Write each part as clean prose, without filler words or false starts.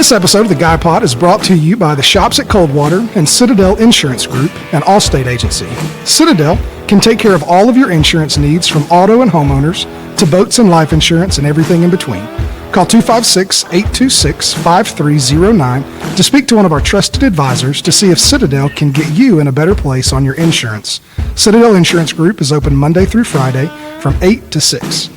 This episode of the Guy Pod is brought to you by the Shops at Coldwater and Citadel Insurance Group, an Allstate agency. Citadel can take care of all of your insurance needs, from auto and homeowners to boats and life insurance and everything in between. Call 256-826-5309 to speak to one of our trusted advisors to see if Citadel can get you in a better place on your insurance. Citadel Insurance Group is open Monday through Friday from 8 to 6.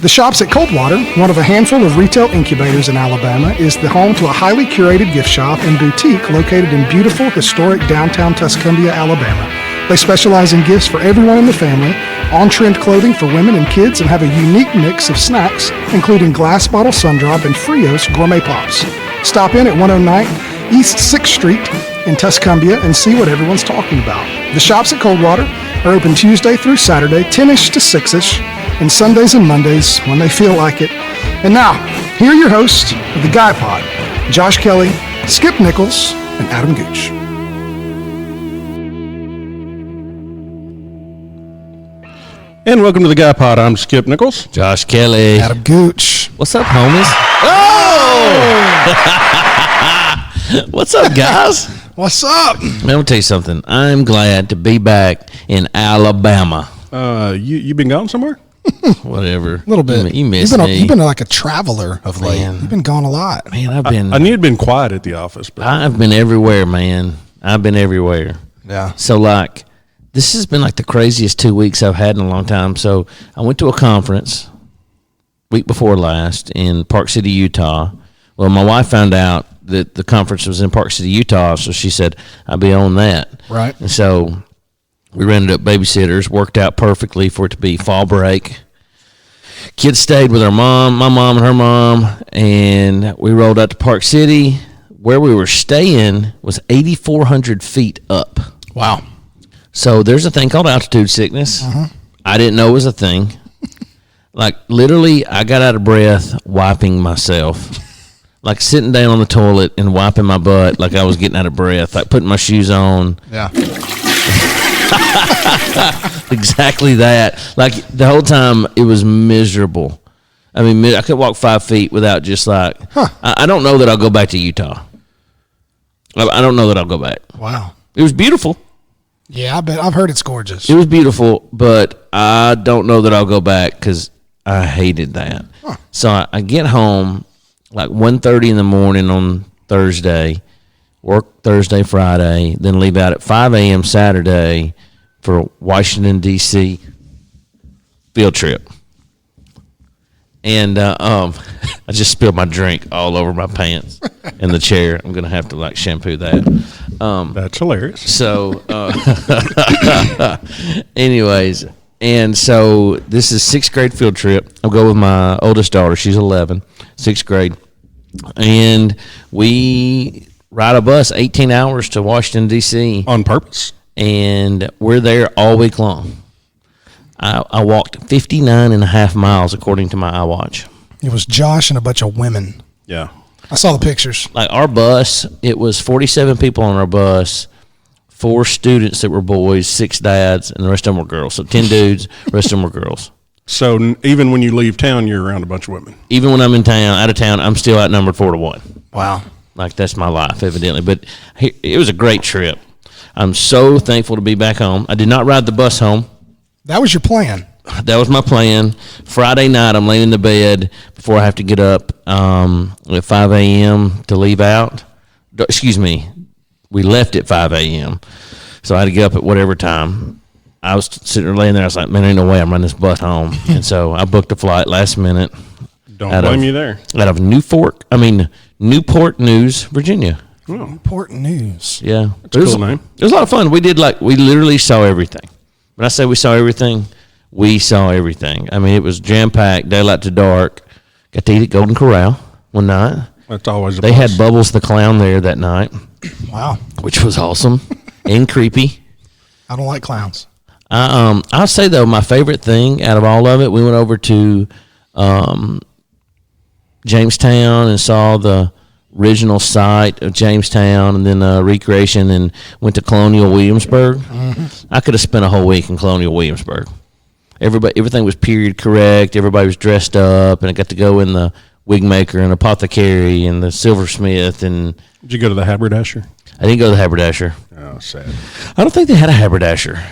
The Shops at Coldwater, one of a handful of retail incubators in Alabama, is the home to a highly curated gift shop and boutique located in beautiful, historic downtown Tuscumbia, Alabama. They specialize in gifts for everyone in the family, on-trend clothing for women and kids, and have a unique mix of snacks, including glass bottle Sundrop and Frios gourmet pops. Stop in at 109 East 6th Street in Tuscumbia and see what everyone's talking about. The Shops at Coldwater are open Tuesday through Saturday, 10-ish to 6-ish, and Sundays and Mondays when they feel like it. And now, here are your hosts of the Guy Pod, Josh Kelly, Skip Nichols, and Adam Gooch. And welcome to the Guy Pod. I'm Skip Nichols. Josh Kelly. Adam Gooch. What's up, homies? Oh! What's up, guys? What's up? Man, I'm going to tell you something. I'm glad to be back in Alabama. You been gone somewhere? Whatever. A little bit. You missed me. You've been like a traveler of late. Man. You've been gone a lot. Man, I've been... I knew you'd been quiet at the office. But I've been everywhere, man. I've been everywhere. Yeah. So, like, this has been like the craziest 2 weeks I've had in a long time. So, I went to a conference week before last in Park City, Utah. Well, my wife found out that the conference was in Park City, Utah, so she said, I'll be on that. Right. And so we rented up babysitters, worked out perfectly for it to be fall break. Kids stayed with my mom and her mom, and we rolled out to Park City. Where we were staying was 8,400 feet up. Wow. So there's a thing called altitude sickness. I didn't know it was a thing. Like, literally, I got out of breath wiping myself. Like, sitting down on the toilet and wiping my butt like I was getting out of breath. Like, putting my shoes on. Yeah. Exactly that. Like, the whole time, it was miserable. I mean, I could walk 5 feet without just like, I don't know that I'll go back to Utah. I don't know that I'll go back. Wow. It was beautiful. Yeah, I bet. I've heard it's gorgeous. It was beautiful, but I don't know that I'll go back because I hated that. So I get home like 1:30 in the morning on Thursday, work Thursday, Friday, then leave out at 5 a.m. Saturday for Washington, D.C. field trip. And I just spilled my drink all over my pants in the chair. I'm going to have to, like, shampoo that. that's hilarious. So, anyways, and so this is 6th grade field trip. I'll go with my oldest daughter. She's 11, 6th grade. And we ride a bus 18 hours to Washington, D.C. On purpose? And we're there all week long. I walked 59 and a half miles, according to my iWatch. It was Josh and a bunch of women. Yeah. I saw the pictures. Like, our bus, it was 47 people on our bus, 4 students that were boys, 6 dads, and the rest of them were girls. So 10 dudes, the rest of them were girls. So even when you leave town, you're around a bunch of women? Even when I'm out of town, I'm still outnumbered 4-1. Wow. Like, that's my life, evidently. But it was a great trip. I'm so thankful to be back home. I did not ride the bus home. That was your plan. That was my plan. Friday night, I'm laying in the bed before I have to get up at 5 a.m. to leave out. Excuse me. We left at 5 a.m. So I had to get up at whatever time. I was sitting there laying there. I was like, man, ain't no way I'm running this bus home. And so I booked a flight last minute. Don't blame you there. Out of Newport News, Virginia. Oh. Newport News. Yeah. That's a cool name. It was a lot of fun. We literally saw everything. When I say we saw everything, we saw everything. I mean, it was jam-packed, daylight to dark. Got to eat at Golden Corral one night. That's always a They plus. had Bubbles the Clown there that night. Wow. Which was awesome and creepy. I don't like clowns. I'll say, though, my favorite thing out of all of it, we went over to Jamestown and saw the original site of Jamestown, and then recreation, and went to Colonial Williamsburg. I could have spent a whole week in Colonial Williamsburg. Everything was period correct. Everybody was dressed up, and I got to go in the wig maker and apothecary and the silversmith. And Did you go to the haberdasher? I didn't go to the haberdasher. Oh, sad. I don't think they had a haberdasher.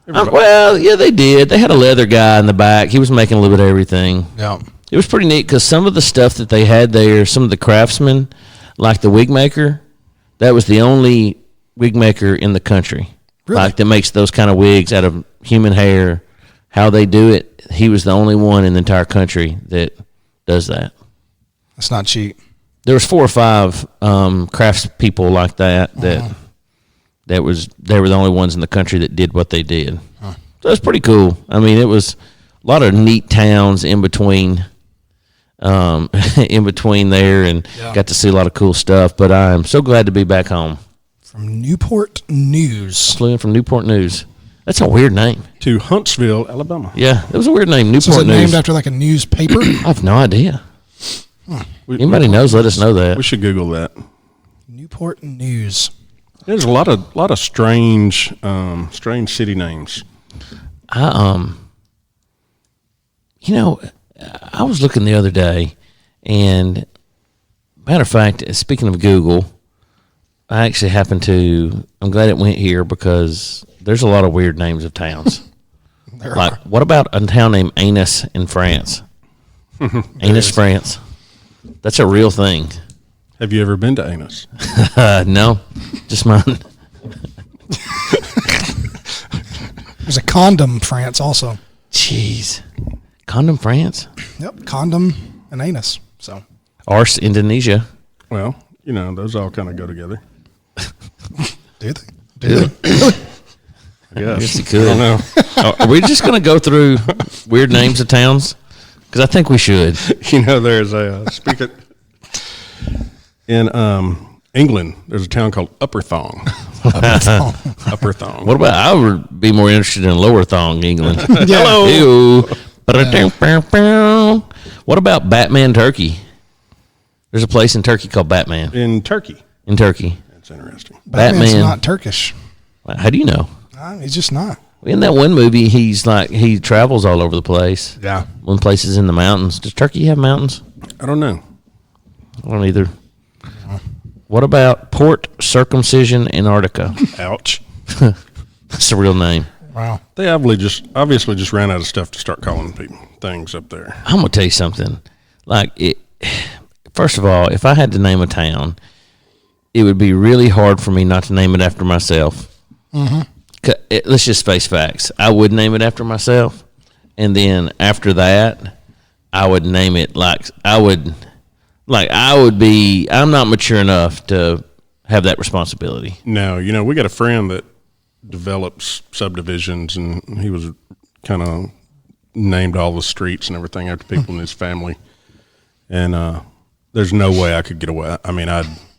Well, yeah, they did. They had a leather guy in the back. He was making a little bit of everything. Yeah. It was pretty neat because some of the stuff that they had there, some of the craftsmen, like the wig maker, that was the only wig maker in the country. Really? Like that makes those kind of wigs out of human hair. How they do it, he was the only one in the entire country that does that. That's not cheap. There was 4 or 5 crafts people like that they were the only ones in the country that did what they did. So it's pretty cool. I mean, it was a lot of neat towns in between there, and got to see a lot of cool stuff. But I'm so glad to be back home. From Newport News. Flew in from Newport News. That's a weird name. To Huntsville, Alabama. Yeah, it was a weird name. Newport So is it News. named after like a newspaper? I have no idea. We- Anybody knows? Let us know that. We should Google that. Newport News. There's a lot of strange city names. I was looking the other day, and matter of fact, speaking of Google, I actually happened to. I'm glad it went here because there's a lot of weird names of towns. Like, what about a town named Anus in France? Anus, France. That's a real thing. Have you ever been to Anus? No, just mine. There's a condom France also. Jeez, condom France, Yep, condom and anus. So Ars Indonesia. Well, those all kind of go together. do they? Yeah. I guess. Yes, you could. I don't know. Are we just going to go through weird names of towns? Because I think we should. There's a speaking in England. There's a town called Upper Thong. Upper Thong. What about? I would be more interested in Lower Thong, England. Yeah. Ew. What about Batman Turkey? There's a place in Turkey called Batman. In Turkey. In Turkey. That's interesting. Batman's Batman. not Turkish. How do you know? He's just not. In that one movie, he travels all over the place. Yeah. One place is in the mountains. Does Turkey have mountains? I don't know. I don't either. What about Port Circumcision, Antarctica? Ouch. That's the real name. Wow. They obviously just ran out of stuff to start calling people things up there. I'm gonna tell you something. First of all, if I had to name a town, it would be really hard for me not to name it after myself. Mm-hmm. Let's just face facts. I would name it after myself, and then after that, I would name it I'm not mature enough to have that responsibility. No, we got a friend that develops subdivisions, and he was kind of named all the streets and everything after people in his family. And there's no way I could get away. I mean,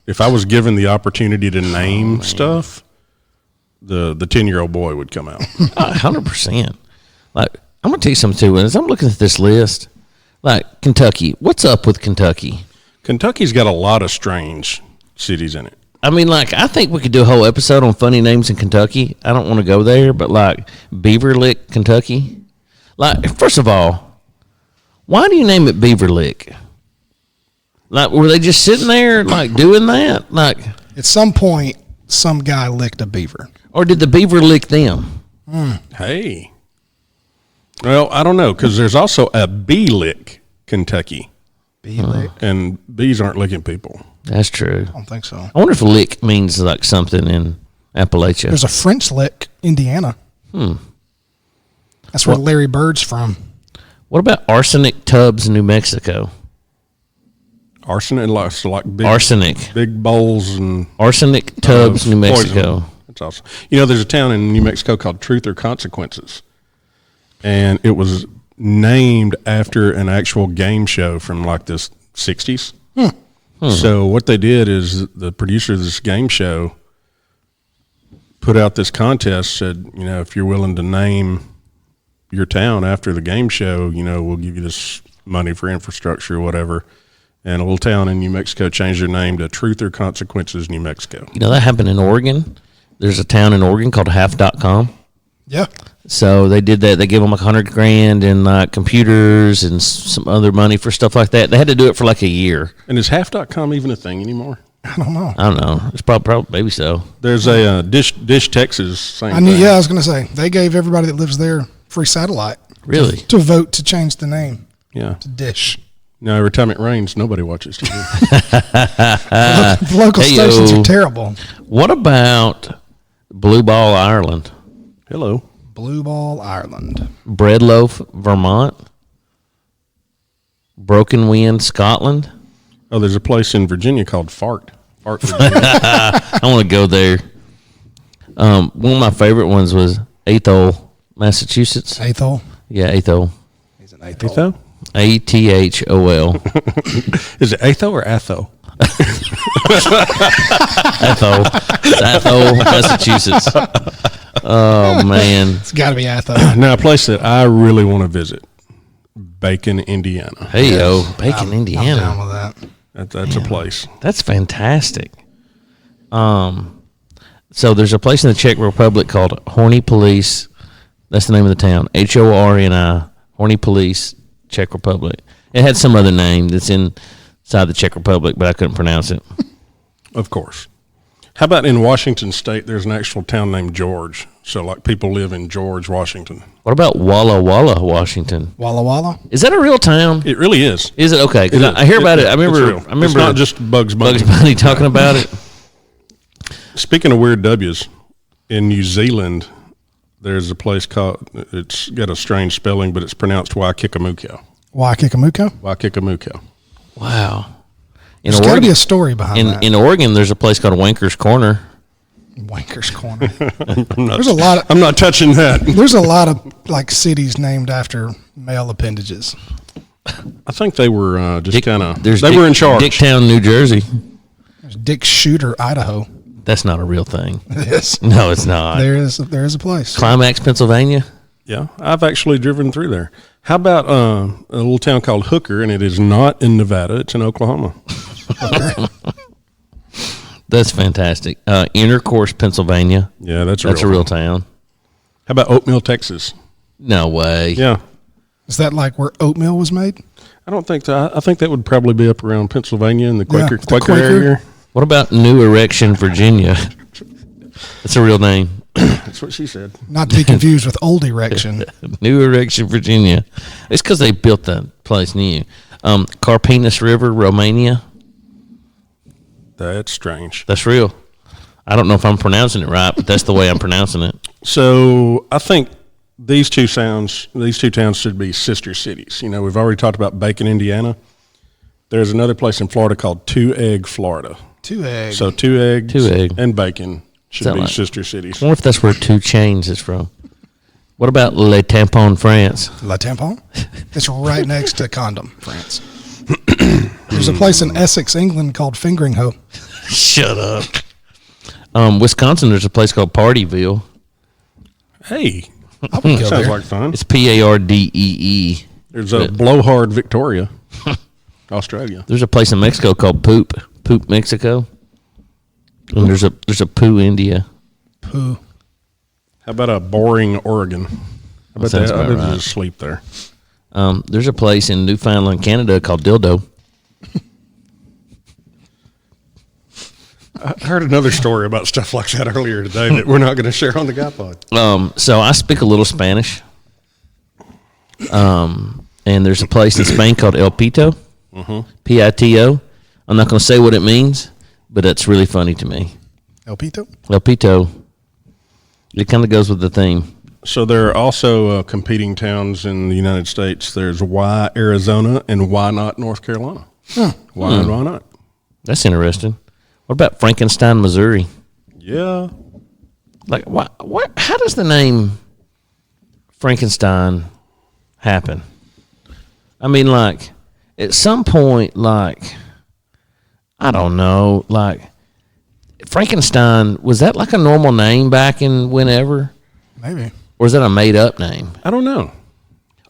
if I was given the opportunity to name stuff, the 10-year-old boy would come out. 100%. I'm gonna tell you something too. As I'm looking at this list, Kentucky, what's up with Kentucky? Kentucky's got a lot of strange cities in it. I mean, I think we could do a whole episode on funny names in Kentucky. I don't want to go there, but Beaver Lick, Kentucky. First of all, why do you name it Beaver Lick? Were they just sitting there doing that? At some point, some guy licked a beaver. Or did the beaver lick them? Hey. Well, I don't know, because there's also a bee lick, Kentucky. Bee lick? And bees aren't licking people. That's true. I don't think so. I wonder if lick means something in Appalachia. There's a French lick, Indiana. That's where Larry Bird's from. What about Arsenic Tubs, New Mexico? Arsenic, like big, Arsenic. big bowls and Arsenic Tubs, New Mexico. poison. That's awesome. There's a town in New Mexico called Truth or Consequences, and it was named after an actual game show from the 60s. So what they did is the producer of this game show put out this contest, said, if you're willing to name your town after the game show, we'll give you this money for infrastructure or whatever. And a little town in New Mexico changed their name to Truth or Consequences, New Mexico. That happened in Oregon. There's a town in Oregon called half.com. Yeah. So they did that. They gave them like $100,000 in computers and some other money for stuff like that. They had to do it for like a year. And is half.com even a thing anymore? I don't know. I don't know. It's probably maybe so. There's a Dish Texas same I knew. thing. Yeah, I was going to say they gave everybody that lives there free satellite. Really? To vote to change the name Yeah. to Dish. Now, every time it rains, nobody watches TV. The local Hey-o. stations are terrible. What about Blue Ball, Ireland? Hello. Blue Ball, Ireland. Breadloaf, Vermont? Broken Wind, Scotland? Oh, there's a place in Virginia called Fart, Virginia. I want to go there. One of my favorite ones was Athol, Massachusetts. Athol. Yeah, Athol. He's an Athol. Atho? Athol. Is it Atho or Atho? Athol. It's Athol, Massachusetts. Oh, man. It's got to be Athol. Now, a place that I really want to visit, Bacon, Indiana. Hey, yo, Bacon, I'm Indiana. down with that. That's a place. That's fantastic. So there's a place in the Czech Republic called Horny Police. That's the name of the town. Horni, Horny Police, Czech Republic. It had some other name that's inside the Czech Republic, but I couldn't pronounce it. Of course. How about in Washington State, there's an actual town named George. So, like, people live in George, Washington. What about Walla Walla, Washington? Walla Walla. Is that a real town? It really is. Is it? Okay, because I hear about it. I remember. It's not just Bugs Bunny. Bugs Bunny talking about it. Speaking of weird W's, in New Zealand, there's a place called, it's got a strange spelling, but it's pronounced Waikikamuko. Waikikamuko. Waikikamuko. Wow. There's got to be a story behind that. In Oregon, there's a place called Wanker's Corner. Wanker's Corner. I'm not, There's a lot of I'm not touching that. there's a lot of like cities named after male appendages. I think they were just kind of, There's they were in charge. Dicktown, New Jersey. There's Dick Shooter, Idaho. That's not a real thing. It is. No, it's not. There is a place. Climax, Pennsylvania. Yeah, I've actually driven through there. How about a little town called Hooker, and it is not in Nevada, it's in Oklahoma. That's fantastic. Intercourse, Pennsylvania. Yeah, that's a real town. How about Oatmeal, Texas? No way. Yeah. Is that like where oatmeal was made? I don't think that. I think that would probably be up around Pennsylvania and the Quaker, the Quaker Quaker. area. What about New Erection, Virginia? That's a real name. That's what she said. Not to be confused with Old Erection. New Erection, Virginia. It's because they built the place new. Carpinus River, Romania. That's strange. That's real. I don't know if I'm pronouncing it right, but that's the way I'm pronouncing it. So I think these two towns should be sister cities. You know, we've already talked about Bacon, Indiana. There's another place in Florida called Two Egg, Florida. Two eggs. So Two Eggs Two Egg. and Bacon should Sound be like- sister cities. I wonder if that's where Two Chains is from. What about Le Tampon, France? La Tampon. It's right next to Condom, France. There's a place in Essex, England called Fingering Hoe. Shut up. Wisconsin, there's a place called Partyville. Hey, I would go sounds there. like fun. It's Pardee. There's a Blowhard, Victoria, Australia. There's a place in Mexico called Poop, Mexico. And there's a Poo, India. Poo. How about a Boring, Oregon? I bet sounds they about right. just sleep there. There's a place in Newfoundland, Canada called Dildo. I heard another story about stuff like that earlier today that we're not going to share on the Guy Pod. So I speak a little Spanish. And there's a place in Spain called El Pito. Pito. I'm not going to say what it means, but it's really funny to me. El Pito. El Pito. It kind of goes with the theme. So there are also competing towns in the United States. There's Why, Arizona, and Why Not, North Carolina. Why and why not? That's interesting. What about Frankenstein, Missouri? Yeah. Like, what? How does the name Frankenstein happen? I mean, like, at some point, like, I don't know, like, Frankenstein, was that like a normal name back in whenever? Maybe. Or is that a made-up name? I don't know.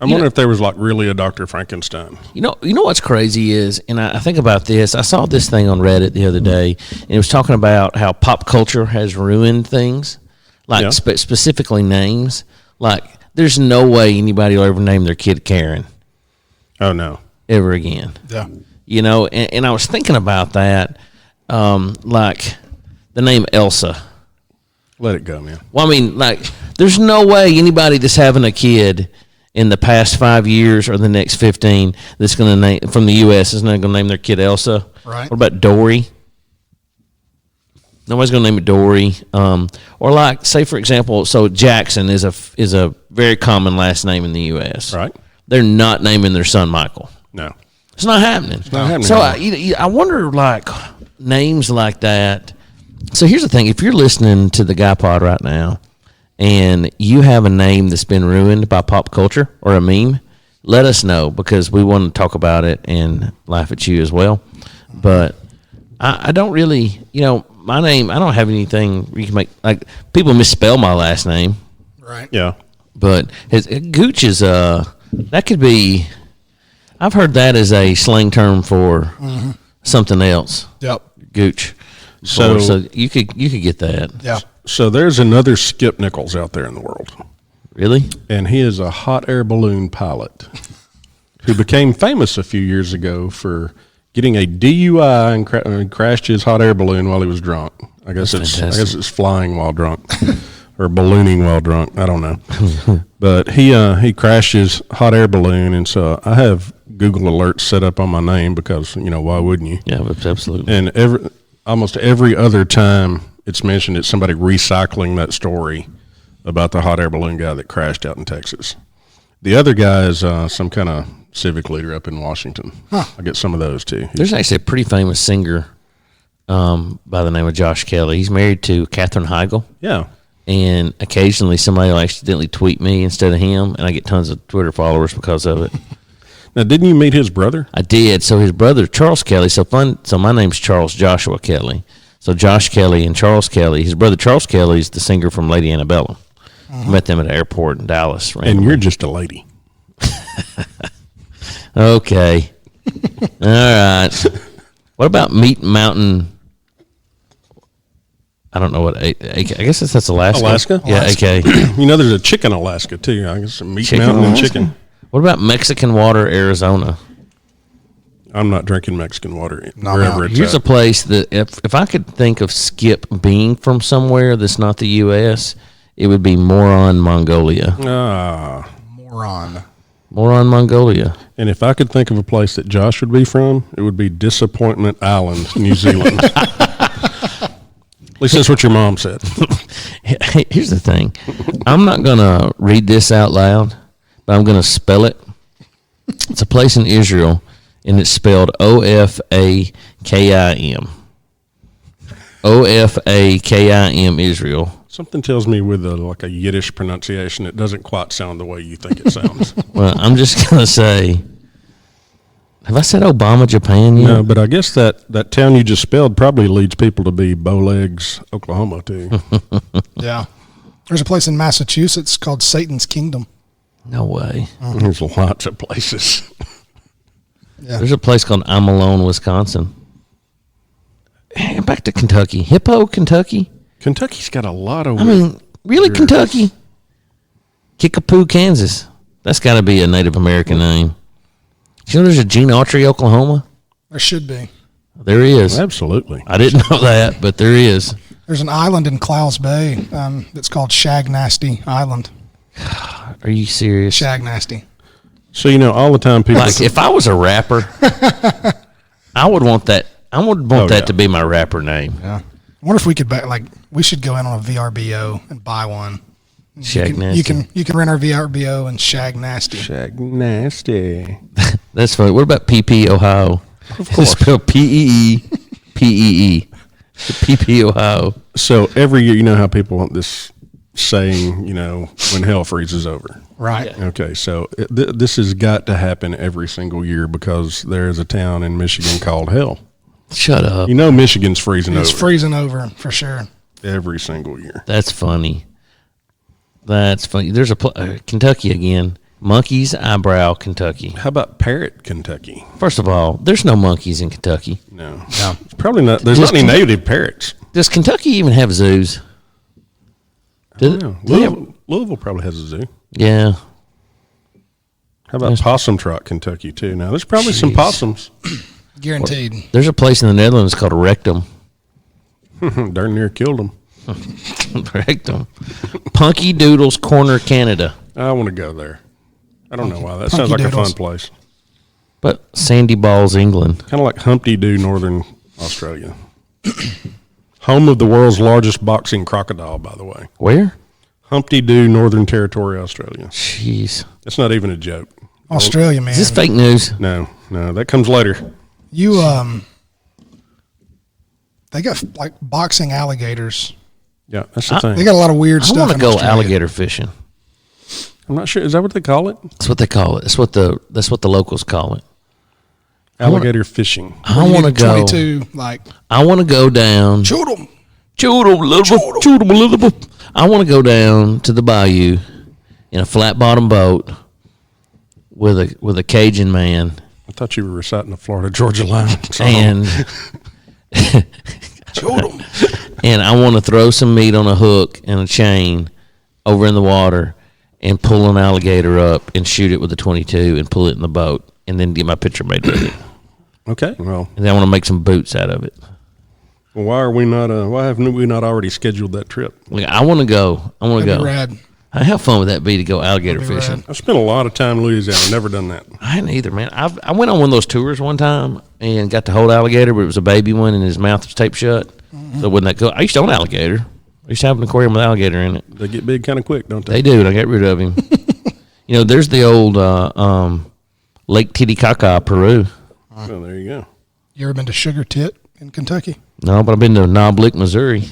I'm wondering if there was like really a Dr. Frankenstein. You know what's crazy is, and I think about this, I saw this thing on Reddit the other day, and it was talking about how pop culture has ruined things, like Yeah. specifically names. Like, there's no way anybody will ever name their kid Karen Oh no. ever again. Yeah. You know, and I was thinking about that, like the name Elsa. Let it go, man. Well, I mean, like, there's no way anybody that's having a kid in the past 5 years or the next 15 that's going to name from the U.S. is not going to name their kid Elsa. Right. What about Dory? Nobody's going to name it Dory. Or like, say for example, so Jackson is a very common last name in the U.S. Right. They're not naming their son Michael. No. It's not happening. It's not happening So anymore. I wonder, like, names like that. So here's the thing: if you're listening to the Guy Pod right now, and you have a name that's been ruined by pop culture or a meme, let us know, because we want to talk about it and laugh at you as well. But I don't really, my name. I don't have anything you can make. Like, people misspell my last name, Right. Yeah. but Gooch is that could be. I've heard that as a slang term for something else. Yep. Gooch. So- So you could get that. Yeah. So there's another Skip Nichols out there in the world, Really? and he is a hot air balloon pilot who became famous a few years ago for getting a DUI and crashed his hot air balloon while he was drunk. I guess fantastic. it's flying while drunk or ballooning while drunk. I don't know, but he crashed his hot air balloon, and so I have Google alerts set up on my name because why wouldn't you? Yeah, absolutely. And almost every other time it's mentioned, it's somebody recycling that story about the hot air balloon guy that crashed out in Texas. The other guy is some kind of civic leader up in Washington. I get some of those too. There's actually a pretty famous singer by the name of Josh Kelly. He's married to Katherine Heigl, Yeah. and occasionally somebody will accidentally tweet me instead of him, and I get tons of Twitter followers because of it. Now, didn't you meet his brother? I did. So his brother, Charles Kelly, so my name's Charles Joshua Kelly. So Josh Kelly and Charles Kelly, his brother Charles Kelly is the singer from Lady Annabella. Met them at the airport in Dallas. And randomly. you're just a lady. Okay. All right. What about Meat Mountain? I don't know what. I guess that's Alaska. Alaska? Yeah. Alaska. Okay. There's a chicken Alaska too. I guess a meat Chicken mountain and Alaska? chicken. What about Mexican Water, Arizona? I'm not drinking Mexican water No, wherever no. it's Here's at. a place that if I could think of Skip being from somewhere that's not the U.S., it would be Moron, Mongolia. Moron. Moron, Mongolia. And if I could think of a place that Josh would be from, it would be Disappointment Island, New Zealand. At least that's what your mom said. Hey, here's the thing. I'm not going to read this out loud, but I'm going to spell it. It's a place in Israel, and it's spelled Ofakim. Ofakim, Israel. Something tells me with a Yiddish pronunciation, it doesn't quite sound the way you think it sounds. Well, I'm just going to say, have I said Obama, Japan yet? No, but I guess that town you just spelled probably leads people to be Bowlegs, Oklahoma, too. Yeah. There's a place in Massachusetts called Satan's Kingdom. No way. There's lots of places. Yeah. There's a place called I'm Alone, Wisconsin. Hey, back to Kentucky. Hippo, Kentucky? Kentucky's got a lot of... I mean, really, weird- Kentucky? Kickapoo, Kansas. That's got to be a Native American name. Do you know there's a Gene Autry, Oklahoma? There should be. There is. Absolutely. I didn't know that, but there is. There's an island in Clouds Bay that's called Shag Nasty Island. Are you serious? Shag Nasty. So, all the time people... Like, if I was a rapper, I would want that. I would want that yeah. to be my rapper name. Yeah. I wonder if we could we should go in on a VRBO and buy one. Shag Nasty. You can rent our VRBO and Shag Nasty. Shag nasty. That's funny. What about PP, Ohio? Of course. It's spelled P-E-E. PP, Ohio. So every year, you know how people want this saying, when hell freezes over. Right. Yeah. Okay, so this has got to happen every single year because there is a town in Michigan called Hell. Shut up. Michigan's freezing It's over freezing over for sure. every single year. That's funny. That's funny. There's a Kentucky again. Monkey's Eyebrow, Kentucky. How about Parrot, Kentucky? First of all, there's no monkeys in Kentucky. No. It's probably not. There's not any native parrots. Does Kentucky even have zoos? I don't know. Louisville probably has a zoo. Yeah. How about Possum Trot, Kentucky, too? Now, there's probably some possums. Guaranteed. There's a place in the Netherlands called Rectum. Darn near killed them. Rectum. Punky Doodles Corner, Canada. I want to go there. I don't know why. That sounds like a fun place. But Sandy Balls, England. Kind of like Humpty Doo, Northern Australia. Home of the world's largest boxing crocodile, by the way. Where? Humpty Doo, Northern Territory, Australia. Jeez. It's not even a joke. Australia, man. Is this fake news? No, that comes later. You they got like boxing alligators. Yeah, that's the thing. They got a lot of weird I stuff. want to in go Australia. alligator fishing. I'm not sure. Is that what they call it? That's what they call it. That's what the locals call it. Alligator fishing. I want to go. 22, like, I want to go down. shoot them. I want to go down to the bayou in a flat bottom boat with a Cajun man I thought you were reciting the Florida Georgia line song. and and I want to throw some meat on a hook and a chain over in the water and pull an alligator up and shoot it with a 22 and pull it in the boat and then get my picture made with it. Okay. Well, And then I want to make some boots out of it. why are we not? Why haven't we not already scheduled that trip? Like, I want to go. I want to That'd go. be rad. How fun would that be to go alligator That'd be fishing? rad. I've spent a lot of time in Louisiana. Never done that. I hadn't either, man. I went on one of those tours one time and got to hold alligator, but it was a baby one and his mouth was taped shut. Mm-hmm. So wasn't that cool? I used to own alligator. I used to have an aquarium with alligator in it. They get big kind of quick, don't they? They do, and I got rid of him. There's the old Lake Titicaca, Peru. Well, there you go. You ever been to Sugar Tit in Kentucky? No, but I've been to Knoblick, Missouri.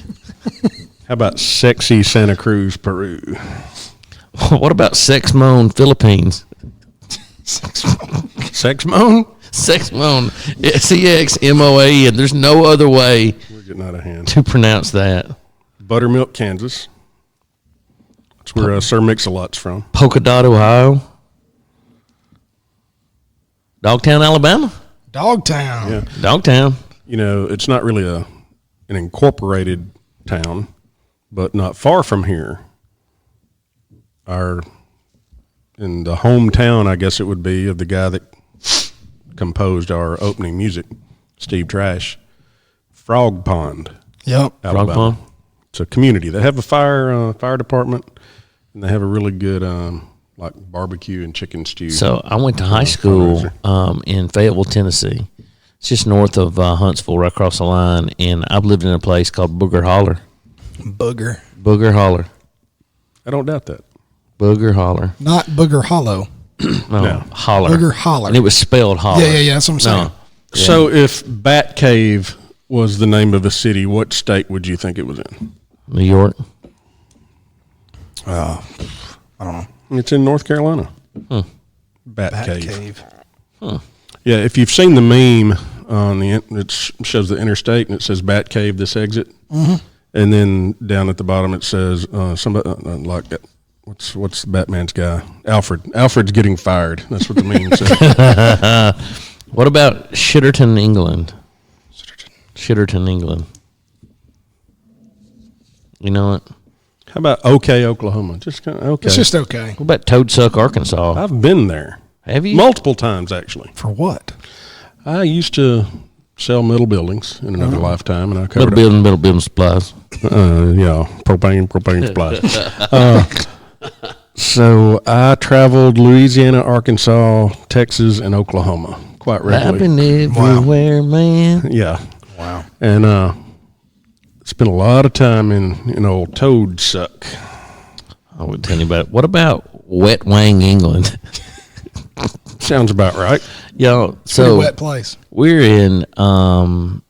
How about sexy Santa Cruz, Peru? What about Sexmone, Philippines? Sexmone? Sexmone, Sexmoan. There's no other way We're getting out of hand. to pronounce that. Buttermilk, Kansas. That's where Sir Mix-a-Lot's from. Polka Dot, Ohio. Dogtown, Alabama. Dogtown. Yeah. Dogtown. It's not really an incorporated town, but not far from here. In the hometown, I guess it would be, of the guy that composed our opening music, Steve Trash, Frog Pond, Yep. Alabama. Frog Pond. It's a community. They have a fire department, and they have a really good like barbecue and chicken stew. So I went to high school in Fayetteville, Tennessee. It's just north of Huntsville, right across the line. And I've lived in a place called Booger Holler. Booger. Booger Holler. I don't doubt that. Booger Holler. Not Booger Hollow. No, Holler. Booger Holler. And it was spelled Holler. Yeah. That's what I'm saying. No. So if Bat Cave was the name of a city, what state would you think it was in? New York. I don't know. It's in North Carolina. Bat Bat Cave. Cave. Yeah, if you've seen the meme on it shows the interstate and it says Bat Cave, this exit, and then down at the bottom it says somebody like what's Batman's guy? Alfred. Alfred's getting fired. That's what the meme says. What about Shitterton, England? Shitterton, England. You know what? How about OK, Oklahoma? Just kind of okay. It's just okay. What about Toadsuck, Arkansas? I've been there Have you? multiple times actually. For what? I used to sell metal buildings in another lifetime, and I covered Middle building supplies. propane supplies. So I traveled Louisiana, Arkansas, Texas, and Oklahoma quite I've regularly. been everywhere, man. Yeah, Wow. and spent a lot of time in old Toadsuck. I would tell you about it. What about Wet Wang, England? Sounds about right. Y'all, Pretty so wet place. we're in the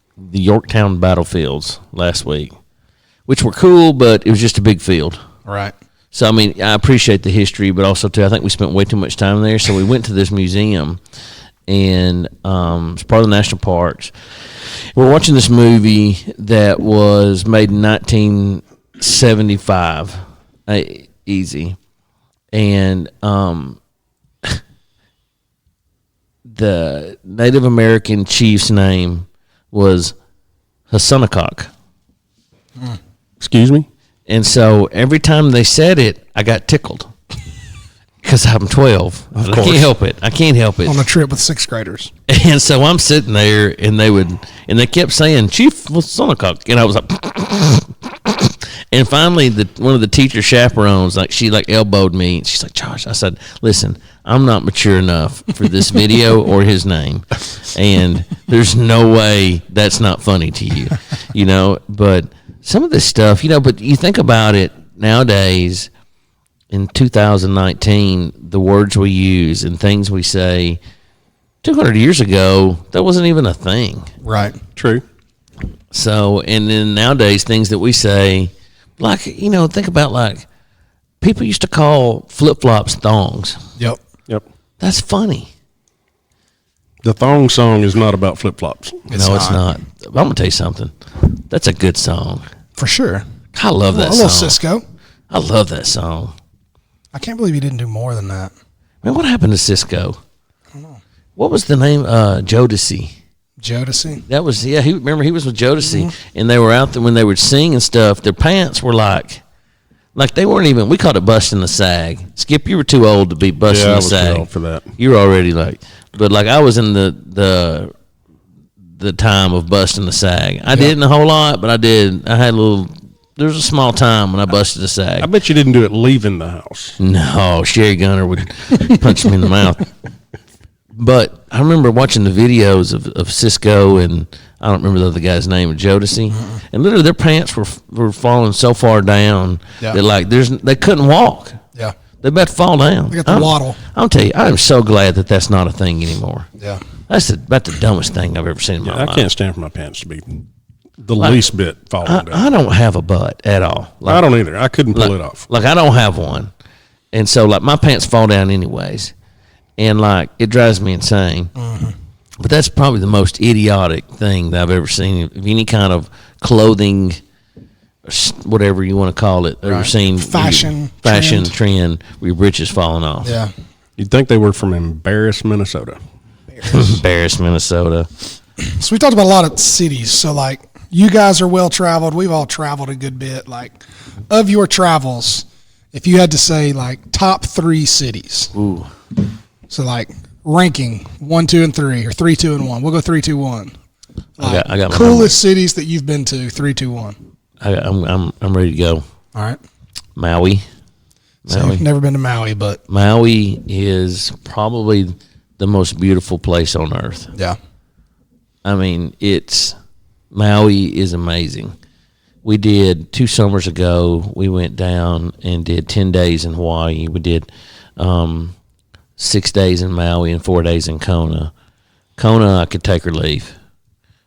Yorktown battlefields last week, which were cool, but it was just a big field. Right. So, I mean, I appreciate the history, but also, too, I think we spent way too much time there. So we went to this museum, and it's part of the national parks. We're watching this movie that was made in 1975, easy. And the Native American chief's name was Hassanakak. Excuse me. And so every time they said it, I got tickled because I'm 12. I can't help it. I can't help it. On a trip with sixth graders. And so I'm sitting there, and they kept saying, Chief Sonnecock, and I was like, and finally, one of the teacher chaperones, she elbowed me. She's like, Josh, I said, listen, I'm not mature enough for this video or his name, and there's no way that's not funny to you, But some of this stuff, but you think about it nowadays. In 2019, the words we use and things we say 200 years ago, that wasn't even a thing. Right. True. So, and then nowadays, things that we say, think about people used to call flip-flops thongs. Yep. That's funny. The thong song is not about flip-flops. It's not. I'm going to tell you something. That's a good song. For sure. I love that A song. little Cisco. I love that song. I can't believe he didn't do more than that. Man, what happened to Cisco? I don't know. What was the name? Jodeci. Jodeci? That was, he was with Jodeci, and they were out there when they would sing and stuff. Their pants were like they weren't even, we called it busting the sag. Skip, you were too old to be busting I the was too sag. old for that. You were already but I was in the time of busting the sag. I didn't a whole lot, but I did. I had there was a small time when I busted the sag. I bet you didn't do it leaving the house. No, Sherry Gunner would punch me in the mouth. But I remember watching the videos of Cisco and I don't remember the other guy's name, Jodeci, and literally their pants were falling so far down that they couldn't walk. Yeah. They about to fall down. They got the waddle. I'll tell you, I am so glad that that's not a thing anymore. Yeah. That's about the dumbest thing I've ever seen in my life. I can't stand for my pants to be the least bit falling down. I don't have a butt at all. I don't either. I couldn't pull it off. I don't have one. And so my pants fall down anyways. And it drives me insane. But that's probably the most idiotic thing that I've ever seen of any kind of clothing, or whatever you want to call it, ever seen. Fashion trend where your britches falling off. Yeah. You'd think they were from Embarrass, Minnesota. Embarrass, Minnesota. So we talked about a lot of cities. So you guys are well traveled. We've all traveled a good bit. Of your travels, if you had to say top 3 cities. Ooh. So ranking 1, 2, and 3, or 3, 2, and 1. We'll go 3, 2, 1. I got my coolest cities that you've been to. 3, 2, 1. I'm ready to go. All right. Maui. So never been to Maui, but Maui is probably the most beautiful place on earth. Yeah. I mean, Maui is amazing. We did 2 summers ago. We went down and did 10 days in Hawaii. We did 6 days in Maui and 4 days in Kona. Kona, I could take or leave.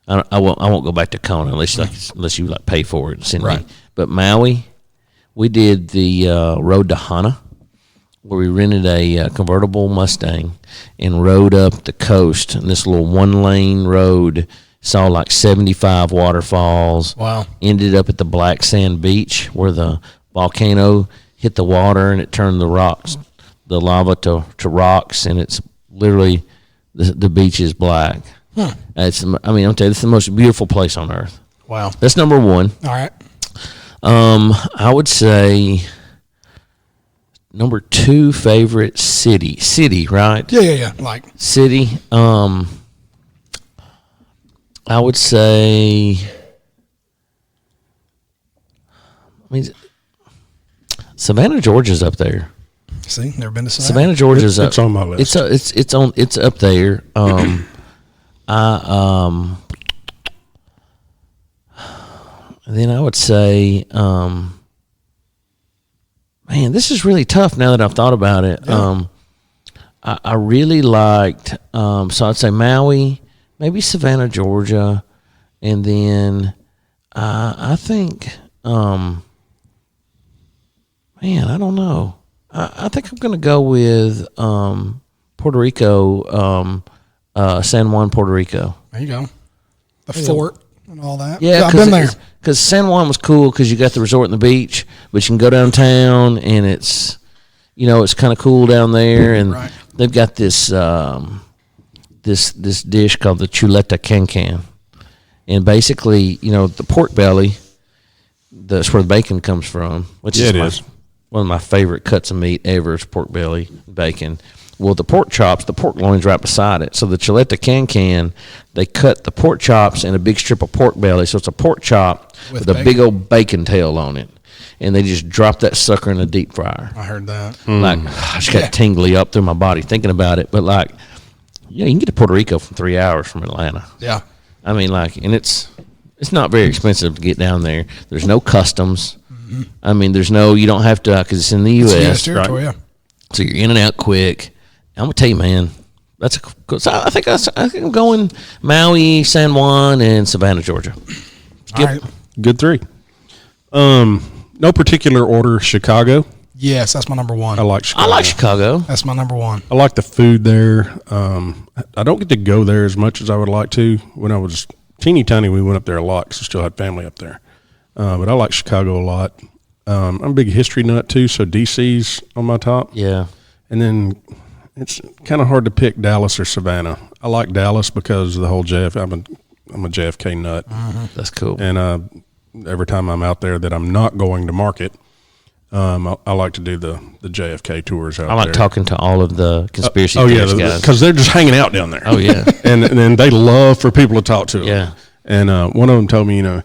I won't go back to Kona unless you pay for it and send me. But Maui, we did the road to Hana, where we rented a convertible Mustang and rode up the coast in this little 1-lane road. Saw 75 waterfalls. Wow. Ended up at the Black Sand Beach where the volcano hit the water and it turned the lava to rocks, and it's literally the beach is black. I'm telling you, it's the most beautiful place on earth. Wow. That's number 1. All right. I would say number 2 favorite city, right? Yeah. City. I would say, Savannah, Georgia's up there. See, never been to Savannah, Georgia's up. It's on my list. It's up there. Then I would say, man, this is really tough now that I've thought about it. Yeah. I really liked, so I'd say Maui, maybe Savannah, Georgia, and then I think, man, I don't know. I think I'm going to go with Puerto Rico, San Juan, Puerto Rico. There you go. The fort and all that. Yeah, I've been there. Because San Juan was cool because you got the resort and the beach, but you can go downtown and it's, it's kind of cool down there. And they've got this this dish called the chuleta can. And basically, the pork belly that's where the bacon comes from, which Yeah, it is is. one of my favorite cuts of meat ever is pork belly, bacon. Well, the pork chops, the pork loin's right beside it. So the Chiletta can, they cut the pork chops and a big strip of pork belly. So it's a pork chop with a bacon. big old bacon tail on it. And they just drop that sucker in a deep fryer. I heard that. Like, I just got tingly up through my body thinking about it. But, like, yeah, you can get to Puerto Rico from 3 hours from Atlanta. Yeah. I mean, like, and it's not very expensive to get down there. There's no customs. I mean, you don't have to, because it's in the It's U.S. U.S. territory, yeah. So you're in and out quick. I'm gonna tell you, man, that's a good. So I think I'm going Maui, San Juan, and Savannah, Georgia. All right. Good 3. No particular order. Chicago. Yes, that's my number one. I like Chicago. I like Chicago. That's my number one. I like the food there. I don't get to go there as much as I would like to. When I was teeny tiny, we went up there a lot because I still had family up there. But I like Chicago a lot. I'm a big history nut too, so DC's on my top. Yeah. And then it's kind of hard to pick Dallas or Savannah. I like Dallas because of the whole I'm a JFK nut. That's cool. And every time I'm out there that I'm not going to market, I like to do the JFK tours out I like there. talking to all of the conspiracy Oh yeah, theorist guys. because they're just hanging out down there. Oh yeah. and then they love for people to talk to them. Yeah. And one of them told me, yeah,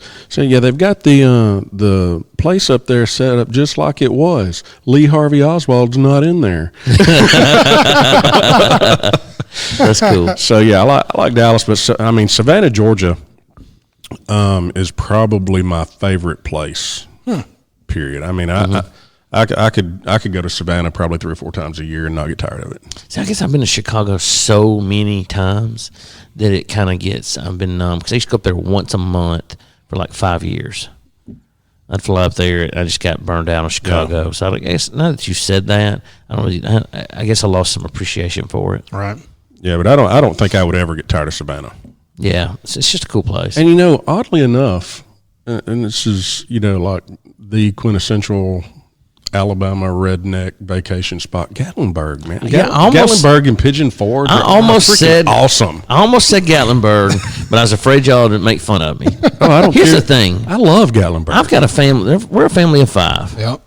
they've got the place up there set up just like it was. Lee Harvey Oswald's not in there. That's cool. So yeah, I like Dallas, but Savannah, Georgia, is probably my favorite place. Period. I mean, I could go to Savannah probably 3 or 4 times a year and not get tired of it. See, I guess I've been to Chicago so many times that it kind of gets. I've been because I used to go up there once a month for like 5 years. I'd fly up there. I just got burned out on Chicago. So I guess now that you said that, I guess I lost some appreciation for it. Right. Yeah, but I don't think I would ever get tired of Savannah. Yeah, it's just a cool place. And oddly enough, and this is like the quintessential Alabama redneck vacation spot, Gatlinburg, man. Yeah, Gatlinburg and Pigeon Forge. I almost said awesome. I almost said Gatlinburg, but I was afraid y'all would make fun of me. Oh, I don't Here's care. the thing. I love Gatlinburg. I've got a family. We're a family of 5. Yep.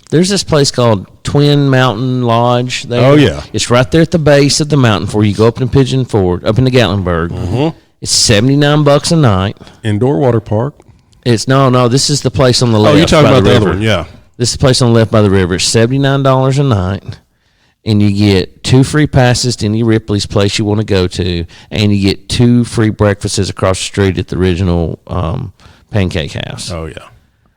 There's this place called Twin Mountain Lodge. There. Oh, yeah. It's right there at the base of the mountain before you go up in Pigeon Forge, up into Gatlinburg. Mm-hmm. It's $79 a night. Indoor water park. It's no. This is the place on the left. Oh, you're talking by about the river. other one, yeah. This is the place on the left by the river. It's $79 a night, and you get 2 free passes to any Ripley's place you want to go to, and you get 2 free breakfasts across the street at the original Pancake House. Oh, yeah.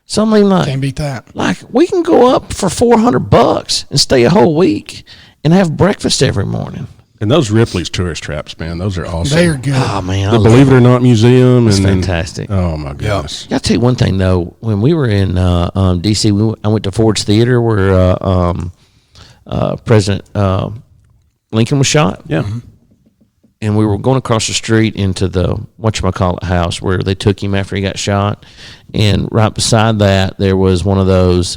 So I mean, Can't beat that. like we can go up for $400 and stay a whole week and have breakfast every morning. And those Ripley's tourist traps, man, those are awesome. They are good. Oh man, The Believe It or Not Museum. It's and then- fantastic. oh, my goodness. I got to tell you one thing though. When we were in D.C., I went to Ford's Theater where President Lincoln was shot. Yeah. And we were going across the street into the whatchamacallit house where they took him after he got shot. And right beside that, there was one of those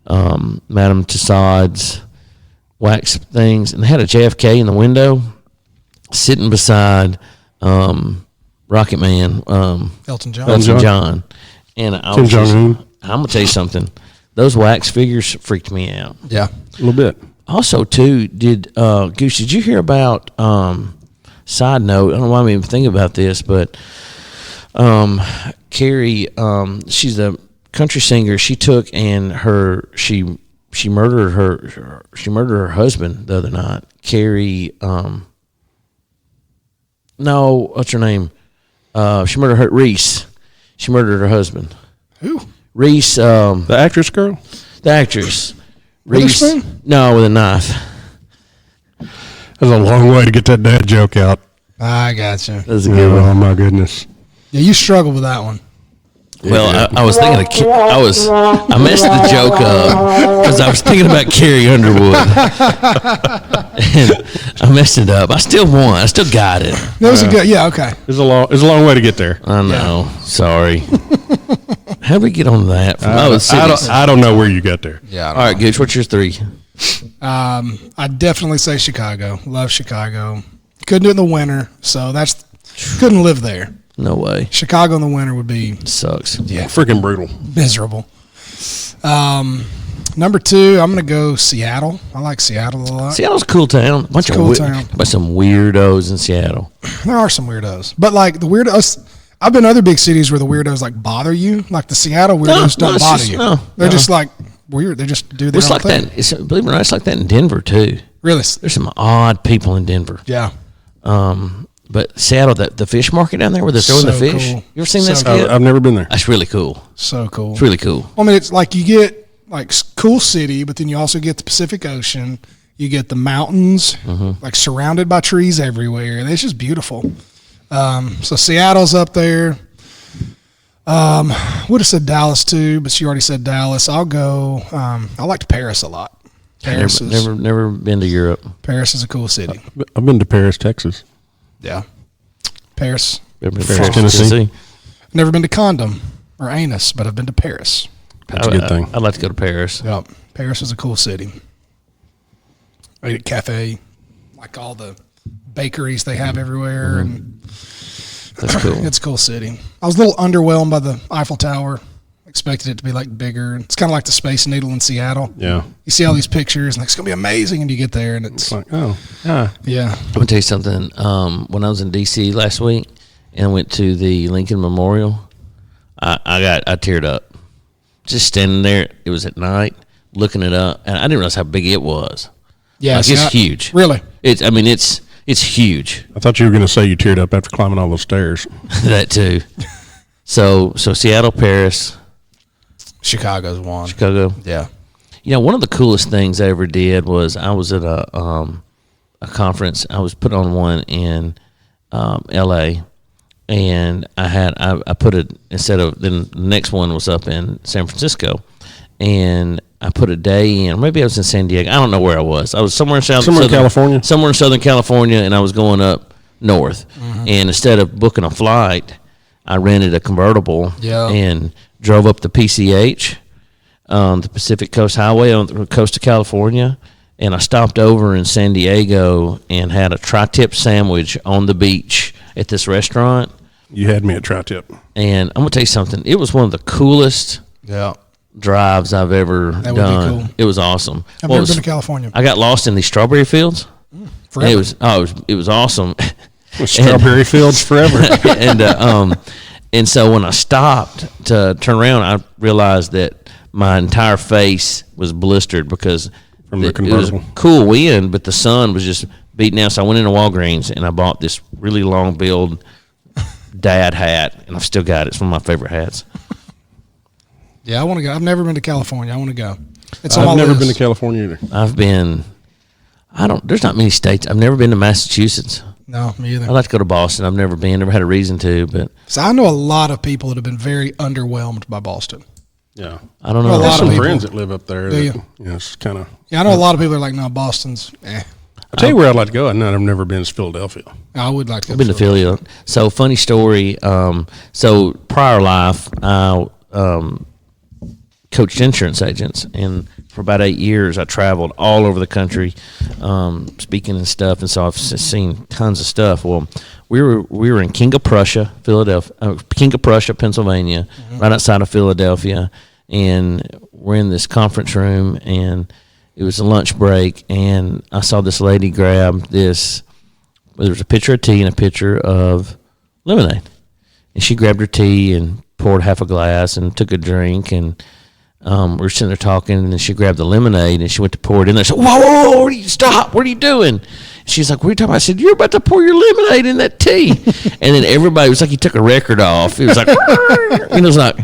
Madame Tussauds wax things. And they had a JFK in the window sitting beside Rocket Man, Elton John. Elton John. And I Kim was just, Jong-un. I'm going to tell you something. Those wax figures freaked me out. Yeah. A little bit. Also, too, Goose, did you hear about, side note, I don't know why I'm even thinking about this, but Carrie, she's a country singer. She took and she murdered her husband the other night. Carrie, no, what's her name? She murdered Reese. She murdered her husband. Who? Reese, The actress girl? the actress. Reese, Witherspoon? no, with a knife. That's a long way to get that dad joke out. I got you. That's a good one. Oh, my goodness. Yeah, you struggled with that one. Well, I was thinking I messed the joke up because I was thinking about Carrie Underwood. And I messed it up. I still won. I still got it. That was a good. Yeah. Okay. It's a long way to get there. I know. Sorry. How did we get on that? From cities. I don't know where you got there. Yeah. All right, Gooch, what's your 3? I definitely say Chicago. Love Chicago. Couldn't do it in the winter, so couldn't live there. No way. Chicago in the winter would be Sucks. yeah Freaking brutal. miserable. Number 2, I'm going to go Seattle. I like Seattle a lot. Seattle's a cool town. Bunch of cool town. But some weirdos in Seattle. There are some weirdos. But like the weirdos, I've been to other big cities where the weirdos like bother you. Like the Seattle weirdos don't bother you. They're just like weird. They just do their own thing. That. Believe it or not, it's like that in Denver too. Really? There's some odd people in Denver. Yeah. But Seattle, the fish market down there where they're throwing the fish. Cool. You ever seen that skit? I've never been there. That's really cool. So cool. It's really cool. I mean, it's like you get like cool city, but then you also get the Pacific Ocean. You get the mountains, like surrounded by trees everywhere. It's just beautiful. So Seattle's up there. Would have said Dallas too, but she already said Dallas. I'll go. I liked Paris a lot. Paris Never been to Europe. Paris is a cool city. I've been to Paris, Texas. Yeah. Paris. Paris, Tennessee. Never been to Condom or Anus, but I've been to Paris. That's a good thing. I'd like to go to Paris. Yep. Paris is a cool city. I eat at cafe, like all the bakeries they have everywhere, and That's cool. it's a cool city. I was a little underwhelmed by the Eiffel Tower. Expected it to be like bigger. It's kind of like the Space Needle in Seattle. Yeah. You see all these pictures, and it's going to be amazing, and you get there, and it's Like, oh, yeah. yeah. I'm gonna tell you something. When I was in D.C. last week and went to the Lincoln Memorial, I teared up just standing there. It was at night, looking it up, and I didn't realize how big it was. Yeah, Like, it's huge. Really? It's huge. I thought you were going to say you teared up after climbing all those stairs. That too. So Seattle, Paris, Chicago's one. Chicago. Yeah. You know, one of the coolest things I ever did was I was at a conference. I was put on one in L.A. and I put it then the next one was up in San Francisco, and I put a day in. Maybe I was in San Diego. I don't know where I was. I was somewhere in California. Somewhere in Southern California, and I was going up north. And instead of booking a flight, I rented a convertible and drove up the PCH, the Pacific Coast Highway on the coast of California, and I stopped over in San Diego and had a tri-tip sandwich on the beach at this restaurant. You had me at tri-tip. And I'm going to tell you something. It was one of the coolest drives I've ever done. That would be cool. It was awesome. I've never been to California. I got lost in these strawberry fields. Forever. It was awesome. Strawberry fields forever. And so when I stopped to turn around, I realized that my entire face was blistered because From the it was convertible. a cool wind, but the sun was just beating out. So I went into Walgreens and I bought this really long-billed dad hat, and I've still got it. It's one of my favorite hats. Yeah, I want to go. I've never been to California. I want to go. It's on my I've never list. been to California either. There's not many states. I've never been to Massachusetts. No, me either. I'd like to go to Boston. I've never been, never had a reason to, but So I know a lot of people that have been very underwhelmed by Boston. Yeah. I don't Well, know. a I have lot some of people. friends that live up there. Do that, you? it's kind of. Yeah, I know a lot of people are like, no, Boston's. I'll tell you where I'd like to go. I've never been to Philadelphia. I would like to. I've been to Philly. So funny story. So prior life, I coached insurance agents, and for about 8 years, I traveled all over the country, speaking and stuff. And so I've seen tons of stuff. Well, we were in King of Prussia, Pennsylvania, right outside of Philadelphia, and we're in this conference room, and it was a lunch break, and I saw this lady grab this. There was a pitcher of tea and a pitcher of lemonade, and she grabbed her tea and poured half a glass and took a drink, and we were sitting there talking, and then she grabbed the lemonade and she went to pour it in there. I said, whoa, what are you, stop, what are you doing? She's like, what are you talking about? I said, you're about to pour your lemonade in that tea. And then everybody, it was like he took a record off. It was like, it was like,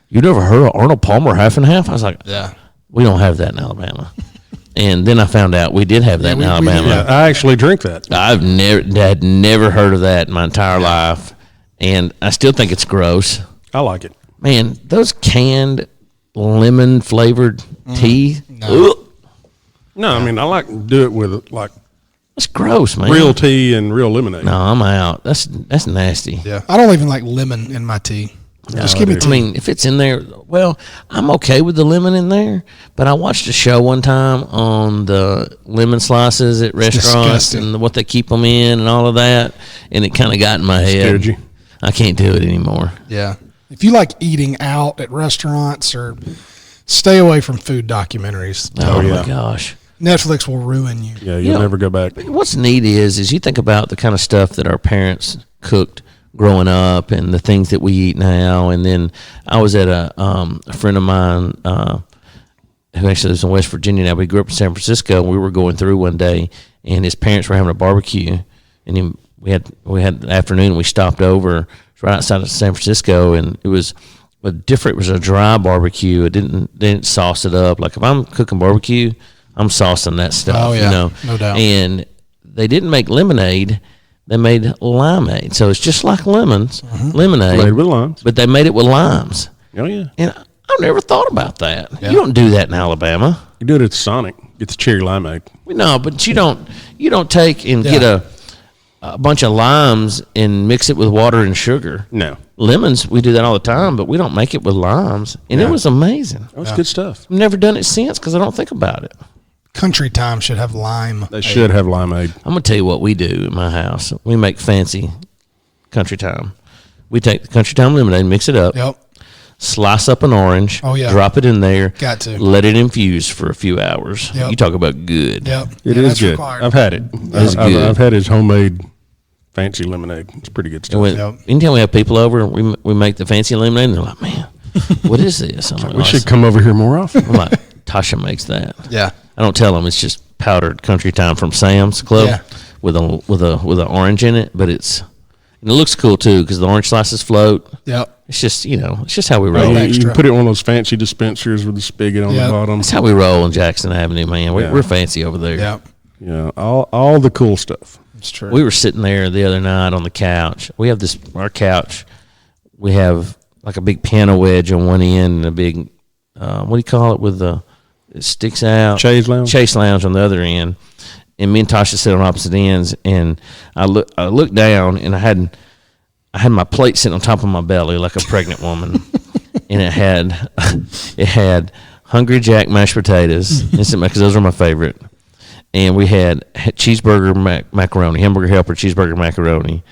you never heard of Arnold Palmer half and half? I was like, Yeah. we don't have that in Alabama. And then I found out we did have that in we Alabama. Yeah, I actually drink that. I've had never heard of that in my entire life, and I still think it's gross. I like it. Man, those canned lemon flavored tea, ugh, No, I mean I like to do it with like that's gross, man. real tea and real lemonade. No, I'm out. That's nasty. Yeah. I don't even like lemon in my tea. Just give me tea. I mean, if it's in there, well, I'm okay with the lemon in there. But I watched a show one time on the lemon slices at restaurants disgusting. and what they keep them in and all of that, and it kind of got in my head. Scared you? I can't do it anymore. Yeah. If you like eating out at restaurants or stay away from food documentaries. Oh, yeah. my gosh. Netflix will ruin you. Yeah, you'll know, never go back. What's neat is you think about the kind of stuff that our parents cooked growing up and the things that we eat now. And then I was at a friend of mine who actually lives in West Virginia now. We grew up in San Francisco. And we were going through one day, and his parents were having a barbecue, and we had the afternoon. And we stopped over right outside of San Francisco, and it was different. It was a dry barbecue. They didn't sauce it up. Like if I'm cooking barbecue, I'm saucing that stuff. Oh, yeah. You know? No doubt. And they didn't make lemonade. They made limeade. So it's just like lemonade, Made with limes. but they made it with limes. Oh, yeah. And I never thought about that. You don't do that in Alabama. You do it at Sonic. Get the cherry limeade. No, but you don't take and get a bunch of limes and mix it with water and sugar. No. Lemons, we do that all the time, but we don't make it with limes. And it was amazing. That was good stuff. I've never done it since because I don't think about it. Country Time should have lime. They should have limeade. I'm going to tell you what we do in my house. We make fancy Country Time. We take the Country Time lemonade, mix it up, Yep. slice up an orange, Oh, yeah. drop it in there, Got to. let it infuse for a few hours. Yep. You talk about good. Yep. It Yeah, is that's good. required. I've had it. It's I've, good. I've had his homemade fancy lemonade. It's pretty good And stuff. when, Yep. anytime we have people over, we make the fancy lemonade, and they're like, "Man, what is this?" I'm like, We "Oh, should come over here more often. I'm like, Tasha makes that. Yeah. I don't tell them it's just powdered Country Time from Sam's Club Yeah. with an orange in it, but and it looks cool too because the orange slices float. Yep. It's just it's just how we You, roll. Right. you Extra. can put it in one of those fancy dispensers with the spigot on Yeah. the bottom. It's how we roll in Jackson Avenue, man. Yeah. We're fancy over there. Yep. Yeah, all the cool stuff. It's true. We were sitting there the other night on the couch. We have our couch. We have like a big piano wedge on one end and a big, what do you call it it sticks out? Chaise lounge? Chase lounge on the other end. And me and Tasha sit on opposite ends. And I looked down and I had my plate sitting on top of my belly like a pregnant woman. And it had Hungry Jack mashed potatoes, because those are my favorite. And we had cheeseburger macaroni, hamburger helper, cheeseburger macaroni.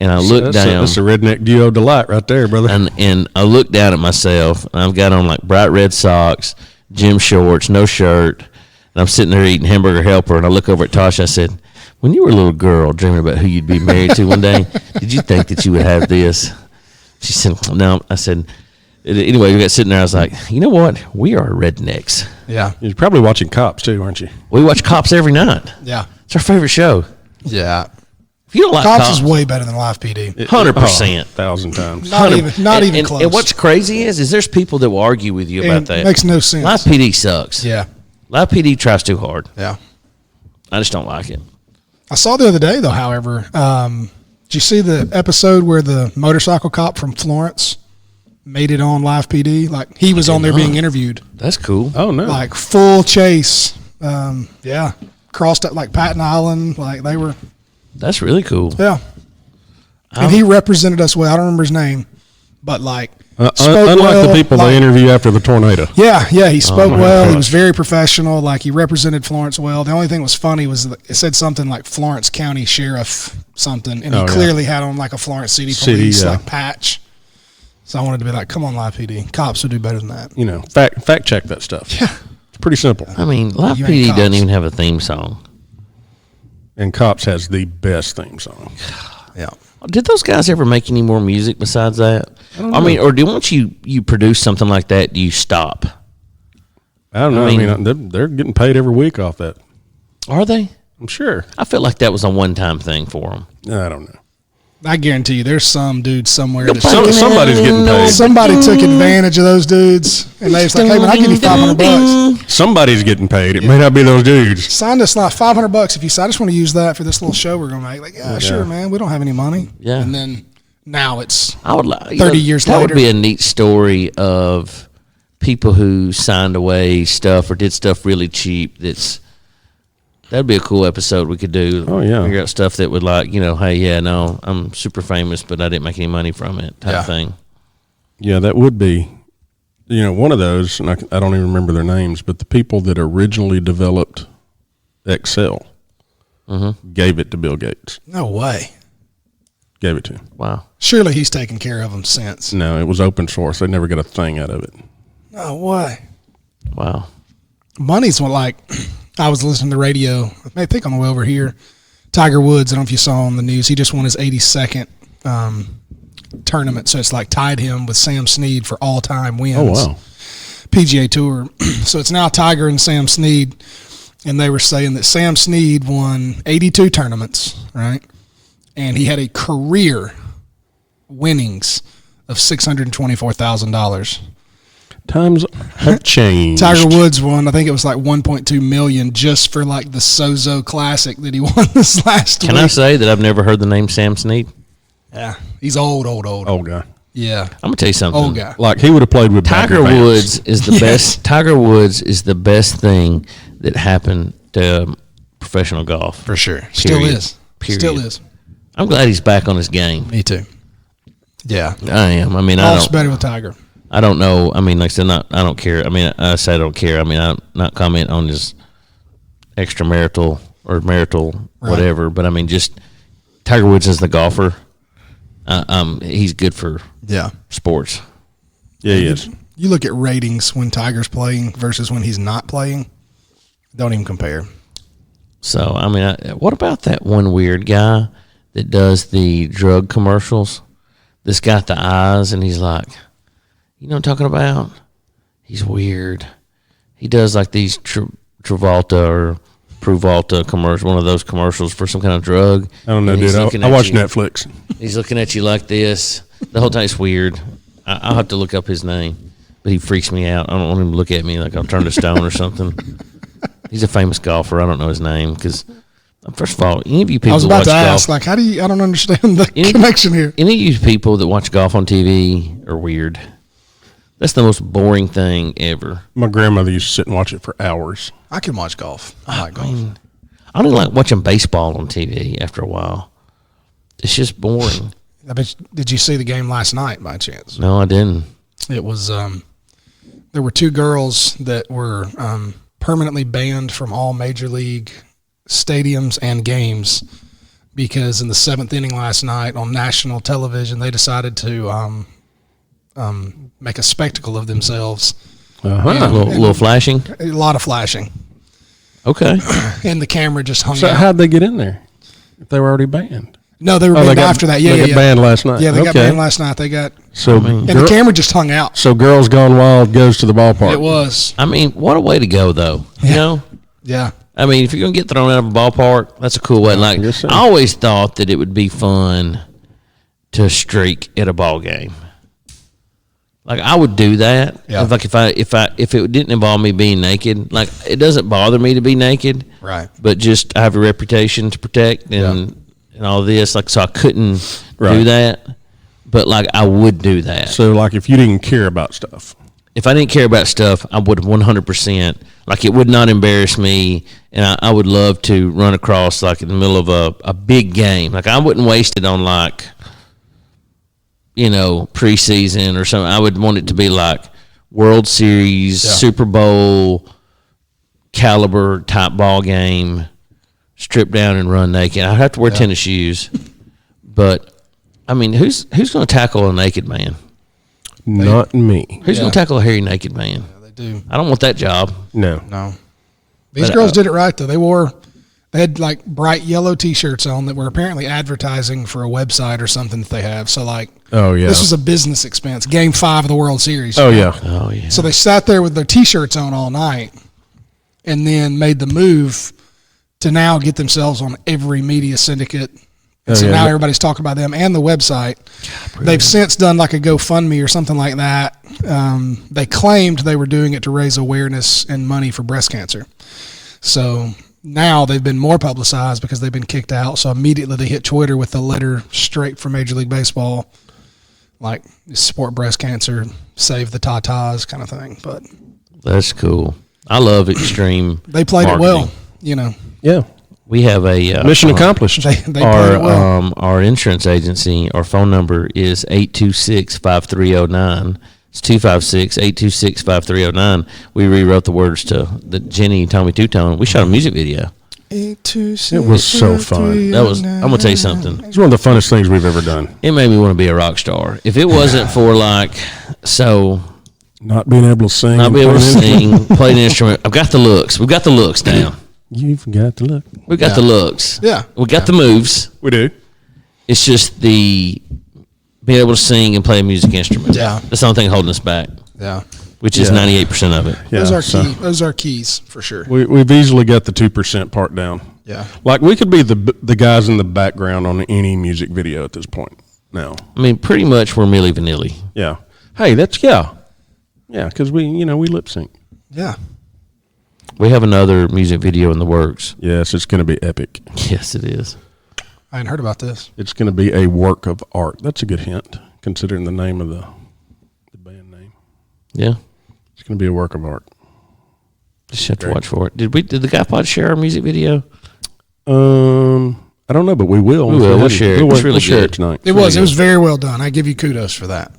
And I looked down. That's a redneck duo delight right there, brother. And I looked down at myself, and I've got on like bright red socks, gym shorts, no shirt, and I'm sitting there eating hamburger helper, and I look over at Tasha. I said, "When you were a little girl dreaming about who you'd be married to one day, did you think that you would have this?" She said, "No." I said, "Anyway, we got sitting there. I was like, you know what? We are rednecks. Yeah. You're probably watching Cops too, aren't you? We watch Cops every night. Yeah. It's our favorite show. Yeah. If you don't like Cops Cops, is way better than Live PD. 100%. 1,000 times. Not even and, close. And what's crazy is there's people that will argue with you about And that. makes no sense. Live PD sucks. Yeah. Live PD tries too hard. Yeah. I just don't like it. I saw the other day, though, however, did you see the episode where the motorcycle cop from Florence made it on Live PD? Like, he was on there being interviewed. That's cool. Oh, no. Like, full chase. Yeah. Crossed up, like, Patton Island. Like, they were, That's really cool. yeah. And he represented us well. I don't remember his name, but, like, spoke Unlike well, the people like, they interview after the tornado. Yeah, he spoke my well. He gosh. was very professional. Like, he represented Florence well. The only thing that was funny was that it said something like Florence County Sheriff something, and he Oh, yeah. clearly had on like a Florence City City, Police yeah. like patch. So I wanted to be like, come on, Live PD. Cops would do better than that. You know, fact check that stuff. Yeah. It's pretty simple. I mean, Live You ain't PD doesn't Cops. even have a theme song. And Cops has the best theme song. Yeah. Did those guys ever make any more music besides that? I mean, or once you produce something like that, do you stop? I don't know. I I mean- mean, they're getting paid every week off that. Are they? I'm sure. I feel like that was a one-time thing for them. I don't know. I guarantee you there's some dude somewhere. that's- Somebody's getting paid. Somebody took advantage of those dudes, and they was like, hey, man, I'll give you $500. Somebody's getting paid. It may not be those dudes. Signed us like $500 if you say, I just want to use that for this little show we're going to make. Like, yeah, sure, man. We don't have any money. Yeah. And then now it's I would like 30 years that later. would be a neat story of people who signed away stuff or did stuff really cheap. That'd be a cool episode we could do. Oh, yeah. Figure out stuff that would hey, yeah, no, I'm super famous, but I didn't make any money from it type thing. Yeah, that would be, one of those, and I don't even remember their names, but the people that originally developed Excel gave it to Bill Gates. no way. Gave it to him. Wow. Surely he's taken care of them since. No, it was open source. They never got a thing out of it. No way. Wow. Money's what, like, I was listening to radio, I think on the way over here. Tiger Woods, I don't know if you saw on the news, he just won his 82nd tournament. So it's like tied him with Sam Snead for all time wins. Oh, wow. PGA Tour. So it's now Tiger and Sam Snead. And they were saying that Sam Snead won 82 tournaments, right? And he had a career winnings of $624,000. Times have changed. Tiger Woods won, I think it was like $1.2 million just for like the Sozo Classic that he won this last week. Can I say that I've never heard the name Sam Snead? Yeah, he's old. Old guy. Yeah, I'm gonna tell you something. old guy. Like he would have played with Tiger Bagger Woods Vance. is the best. Tiger Woods is the best thing that happened to professional golf. For sure. Still Period. is. Period. Still is. I'm glad he's back on his game. Me too. Yeah. I am. I mean, All's better with Tiger. I don't know. I mean, like I said, I don't care. I mean, I say I don't care. I mean, I'm not comment on his extramarital or marital whatever. But I mean, just Tiger Woods as the golfer, he's good for sports. Yeah, he is. You look at ratings when Tiger's playing versus when he's not playing. Don't even compare. So I mean, what about that one weird guy that does the drug commercials? This got the eyes, and he's like, you know what I'm talking about? He's weird. He does like these Travolta or Pruvalta commercial, one of those commercials for some kind of drug. I don't know, And he's dude. looking I at watch you. Netflix. He's looking at you like this. The whole time it's weird. I'll have to look up his name, but he freaks me out. I don't want him to look at me like I'm turned to stone or something. He's a famous golfer. I don't know his name because, first of all, any of you people I was that about watch to golf, ask, like, how do you? I don't understand the connection here. any of you people that watch golf on TV are weird. That's the most boring thing ever. My grandmother used to sit and watch it for hours. I can watch golf. I like golf. I don't like watching baseball on TV after a while. It's just boring. I bet. Did you see the game last night by chance? No, I didn't. It was. There were two girls that were permanently banned from all major league stadiums and games because in the seventh inning last night on national television they decided to make a spectacle of themselves. A little flashing. A lot of flashing, Okay. and the camera just hung So out. how'd they get in there if they were already banned? No, they were Oh, banned after that. Yeah, they yeah, got yeah. banned last night. Yeah, they got Okay. banned last night. They got, So, and the camera just hung out. so Girls Gone Wild goes to the ballpark. It was, I mean, what a way to go, though. You know? yeah. I mean, if you're going to get thrown out of a ballpark, that's a cool way. Like, Yes, sir. I always thought that it would be fun to streak at a ball game. Like, I would do that. Yeah. Like, if it didn't involve me being naked, like, it doesn't bother me to be naked. Right. But just I have a reputation to protect and all this. Like, so I couldn't do Right. that. But, like, I would do that. So, like, if you didn't care about stuff. If I didn't care about stuff, I would 100%. Like, it would not embarrass me, and I would love to run across, like, in the middle of a big game. Like, I wouldn't waste it on, like, you know, preseason or something. I would want it to be, like, World Series, Super Bowl caliber type ball game, strip down and run naked. I'd have to wear tennis shoes. But, I mean, who's going to tackle a naked man? Not me. Who's going to tackle a hairy naked man? They do. I don't want that job. No. No. These But, girls did it right, though. They had like bright yellow T-shirts on that were apparently advertising for a website or something that they have. So, like, Oh, yeah. this was a business expense. Game 5 of the World Series. Oh, yeah. Oh, yeah. So they sat there with their T-shirts on all night and then made the move to now get themselves on every media syndicate. And so yeah. now everybody's talking about them and the website. They've since done like a GoFundMe or something like that. They claimed they were doing it to raise awareness and money for breast cancer. So now they've been more publicized because they've been kicked out. So immediately they hit Twitter with a letter straight from Major League Baseball, like support breast cancer, save the Tatas kind of thing. But That's cool. I love extreme. they played marketing. it well, you know. Yeah. We have a Mission accomplished. They played it well. Our insurance agency. Our phone number is 826-5309. It's 256-826-5309. We rewrote the words to the Jenny Tommy Two-Tone. We shot a music video. It was so fun. That was. I'm gonna tell you something. It's one of the funnest things we've ever done. It made me want to be a rock star. If it wasn't for like, so Not being able to sing. Not be able to sing, play an instrument. I've got the looks. We've got the looks now. You've got to look. We've got the looks. Yeah. We got the moves. We do. It's just the being able to sing and play a music instrument. Yeah. That's the only thing holding us back, Yeah. which is 98% of it. Yeah, Those are keys for sure. We've easily got the 2% part down. Yeah. Like we could be the guys in the background on any music video at this point now. I mean, pretty much we're Milli Vanilli. Yeah. Hey, yeah, because we lip sync. Yeah. We have another music video in the works. Yes, it's going to be epic. Yes, it is. I hadn't heard about this. It's going to be a work of art. That's a good hint, considering the name of the band name. Yeah. It's going to be a work of art. Just have to watch for it. Did the Guy Pod share our music video? I don't know, but we will. We will. We'll share it. It's really we'll share good. it tonight. It was very well done. I give you kudos for that.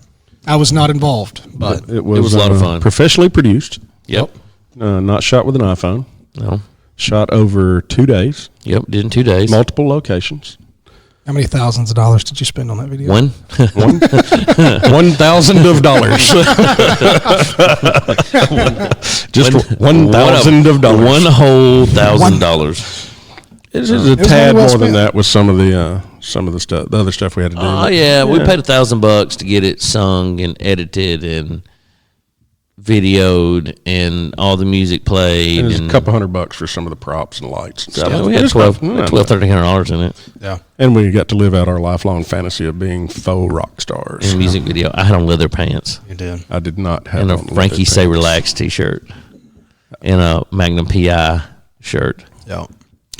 I was not involved, but It was was a lot of fun. Professionally produced. Yep. Not shot with an iPhone. No. Shot over 2 days. Yep. Did in 2 days. Multiple locations. how many thousands of dollars did you spend on that video? One. $1,000 of dollars. Just $1,000 of dollars. One whole $1,000. It's just a was tad well more than spent. that with some of the stuff, the other stuff we had to do. Oh yeah, we paid $1,000 to get it sung and edited and videoed and all the music played. And there's and a couple $100 for some of the props and lights and so, I stuff. mean, we had It's $1,300 in it Yeah. And we got to live out our lifelong fantasy of being faux rock stars. in music video. I had on leather pants You did. I did not have and a on Frankie leather Say pants. Relax t-shirt and a Magnum PI shirt. Yeah.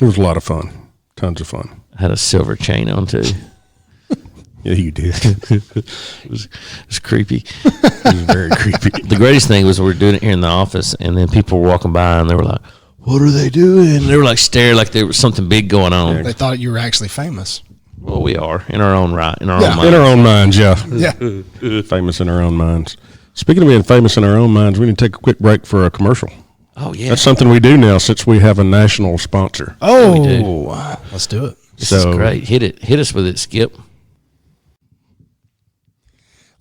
It was a lot of fun. Tons of fun. I had a silver chain on too. Yeah, you did. It was creepy. It was very creepy. The greatest thing was we were doing it here in the office, and then people were walking by, and they were like, "What are they doing?" They were like staring like there was something big going on. They thought you were actually famous. Well, we are in our own right, in our Yeah. own mind. In our own minds, yeah. Yeah. Famous in our own minds. Speaking of being famous in our own minds, we need to take a quick break for a commercial. Oh yeah, That's something we do now since we have a national sponsor. Oh, we do. Let's do it. this is great. Hit us with it, Skip.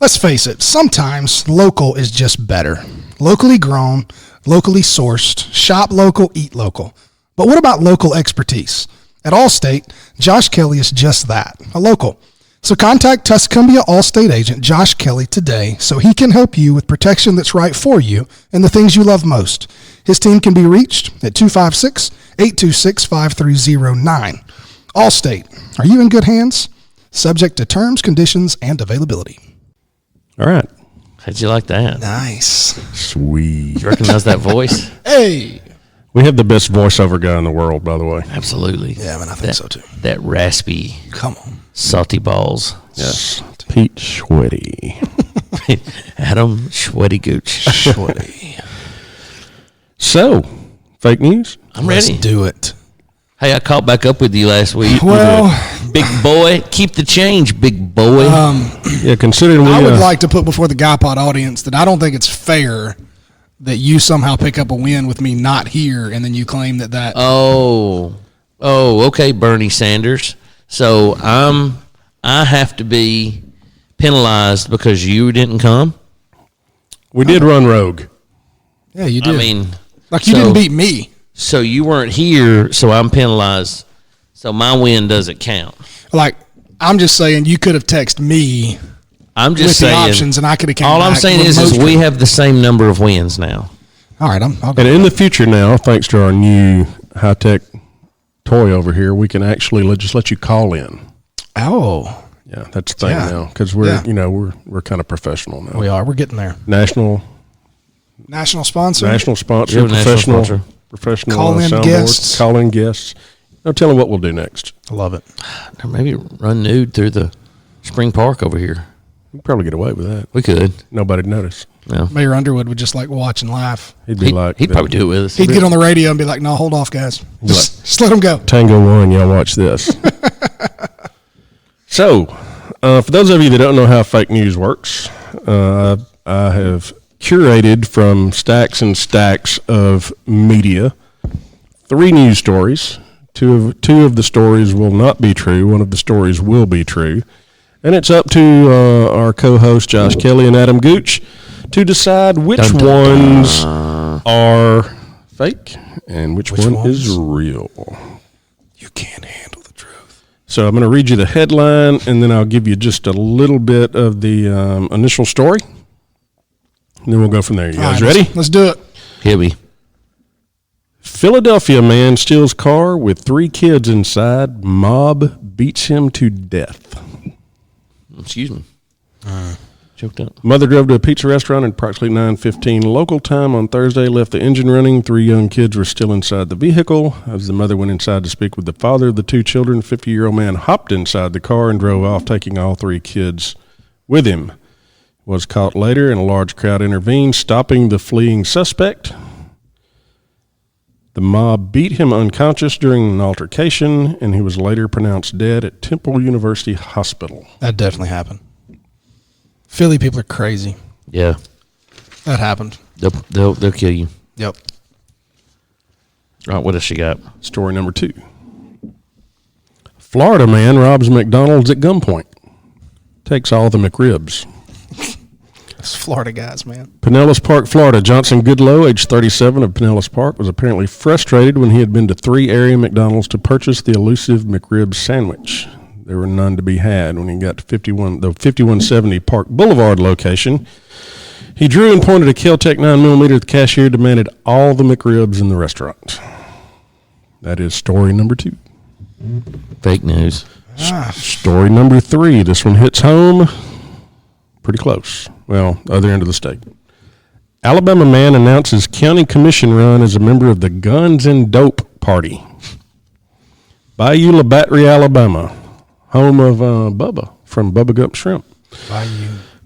Let's face it, sometimes local is just better. Locally grown, locally sourced, shop local, eat local. But what about local expertise? At Allstate, Josh Kelly is just that, a local. So contact Tuscumbia Allstate agent Josh Kelly today so he can help you with protection that's right for you and the things you love most. His team can be reached at 256-826-5309. Allstate, are you in good hands? Subject to terms, conditions, and availability. All right. How'd you like that? Nice. Sweet. You recognize that voice? Hey. We have the best voiceover guy in the world, by the way. Absolutely. Yeah, man, I think so too. That raspy, Come on. salty balls. Yes. Pete Schweddy. Adam Schweddy Gooch. Shorty. So, fake news? I'm Let's ready. do it. Hey, I caught back up with you last week. Well, Big boy, keep the change, big boy. Yeah, considering we I would like to put before the Guy Pod audience that I don't think it's fair that you somehow pick up a win with me not here and then you claim that Oh, okay, Bernie Sanders. So I have to be penalized because you didn't come. we did run rogue. yeah, you did. I mean, like you so- didn't beat me. So you weren't here, so I'm penalized. So my win doesn't count. Like I'm just saying you could have texted me I'm with just the saying. options and I could have came All I'm back saying is remotely. we have the same number of wins now. All right, I'll go. And in the future now, thanks to our new high-tech toy over here, we can actually just let you call in. Oh, Yeah, that's the thing Yeah. now because we're Yeah. we're kind of professional now. we are. We're getting there. National National sponsor. sponsor, Yeah, national professional sponsor. professional Call-in soundboard, guests. call-in guests. Now tell them what we'll do next. I love it. Or maybe run nude through the spring park over here. We can probably get away with that. We could. Nobody'd notice. No. Mayor Underwood would just like watch and laugh. He'd be like, He'd probably do it with us. He'd get on the radio and be like, "No, hold off, guys. Just let him go." Tango 1, y'all watch this. So, for those of you that don't know how fake news works, I have curated from stacks and stacks of media 3 news stories. Two of the stories will not be true. One of the stories will be true. And it's up to our co-hosts, Josh Kelly and Adam Gooch, to decide which Dun, dun, ones are fake and which one is real. You can't handle the truth. So I'm going to read you the headline, and then I'll give you just a little bit of the initial story. And then we'll go from there. You guys ready? Let's do it. Hit me. Philadelphia man steals car with 3 kids inside. Mob beats him to death. Excuse me. Choked up. Mother drove to a pizza restaurant at approximately 9:15 local time on Thursday, left the engine running. 3 young kids were still inside the vehicle. As the mother went inside to speak with the father of the 2 children, a 50-year-old man hopped inside the car and drove off, taking all 3 kids with him. Was caught later, and a large crowd intervened, stopping the fleeing suspect. The mob beat him unconscious during an altercation, and he was later pronounced dead at Temple University Hospital. That definitely happened. Philly people are crazy. Yeah. That happened. They'll kill you. Yep. All right, what else you got? Story number 2. Florida man robs McDonald's at gunpoint. Takes all the McRibs. Those Florida guys, man. Pinellas Park, Florida. Johnson Goodlow, age 37 of Pinellas Park, was apparently frustrated when he had been to 3 area McDonald's to purchase the elusive McRib sandwich. There were none to be had when he got to the 5170 Park Boulevard location. He drew and pointed a Kel-Tec 9mm at the cashier, demanded all the McRibs in the restaurant. That is story number 2. Fake news. Story number 3. This one hits home. Pretty close. Well, other end of the state. Alabama man announces county commission run as a member of the Guns and Dope Party. Bayou Battery, Alabama. Home of Bubba from Bubba Gump Shrimp.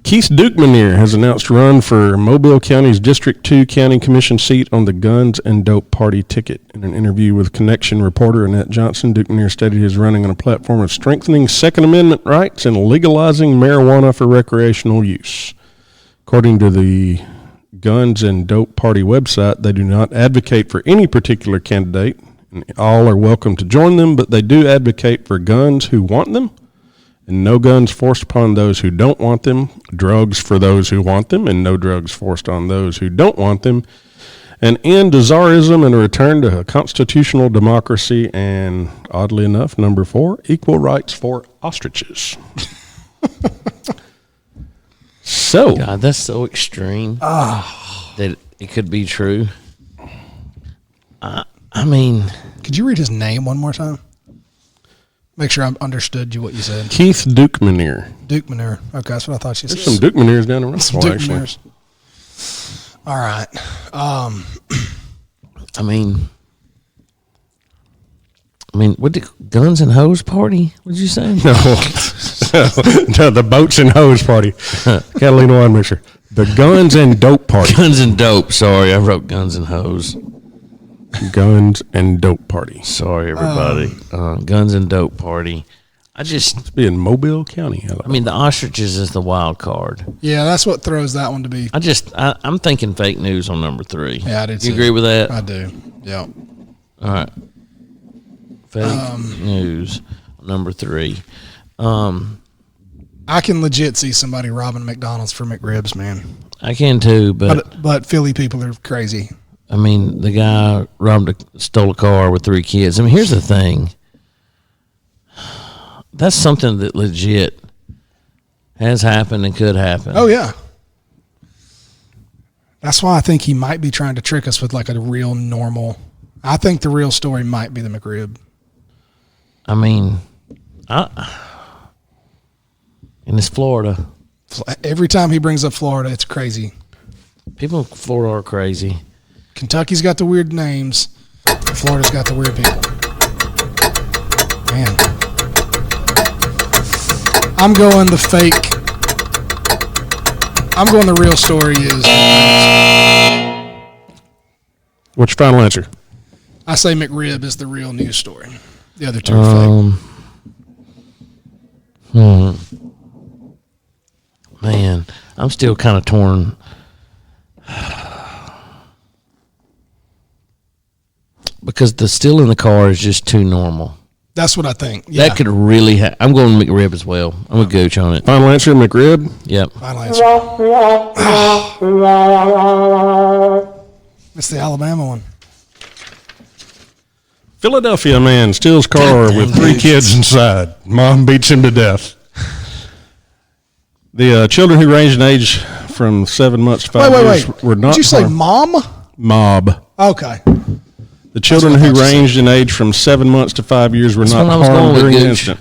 Keith Dukemanier has announced run for Mobile County's District 2 County Commission seat on the Guns and Dope Party ticket. In an interview with Connection reporter Annette Johnson, Dukemanier stated he is running on a platform of strengthening Second Amendment rights and legalizing marijuana for recreational use. According to the Guns and Dope Party website, they do not advocate for any particular candidate. All are welcome to join them, but they do advocate for guns who want them, and no guns forced upon those who don't want them, drugs for those who want them, and no drugs forced on those who don't want them, an end to czarism and a return to a constitutional democracy, and oddly enough, number 4, equal rights for ostriches. So, God, that's so extreme that it could be true. I mean, could you read his name one more time? Make sure I understood what you said. Keith Dukemanier. Dukemanier. Okay, that's what I thought you said. There's some Dukemaniers down the road. Some Dukemaniers. All right. I mean, what did Guns and Hose Party? What did you say? No, the Boats and Hose Party. Catalina wine mixer. The Guns and Dope Party. Guns and Dope. Sorry, I wrote Guns and Hose. Guns and Dope Party. Sorry, everybody. Guns and Dope Party. It's be in Mobile County. Alabama. I mean, the ostriches is the wild card. Yeah, that's what throws that one to be. I'm thinking fake news on number 3. Yeah, I do too. You agree with that? I do. Yeah. All right. Fake news number 3. I can legit see somebody robbing McDonald's for McRibs, man. I can too, but Philly people are crazy. I mean, the guy stole a car with 3 kids. I mean, here's the thing. That's something that legit has happened and could happen. Oh, yeah. That's why I think he might be trying to trick us with like a real normal. I think the real story might be the McRib. I mean, and it's Florida. Every time he brings up Florida, it's crazy. People in Florida are crazy. Kentucky's got the weird names. Florida's got the weird people. Man. I'm going the fake. I'm going the real story is. What's your final answer? I say McRib is the real news story. The other 2 are fake. Man, I'm still kind of torn. Because the steal in the car is just too normal. That's what I think. Yeah. That could really I'm going McRib as well. I'm a gooch on it. Final answer, McRib. Yep. Final answer. It's the Alabama one. Philadelphia man steals car with 3 kids inside. Mom beats him to death. The children who ranged in age from 7 months to 5 years were not. Did you say mom? Mob. Okay. The children what I who thought you ranged in age from 7 months to 5 years were That's not what I was harmed going with, during the Gooch. incident.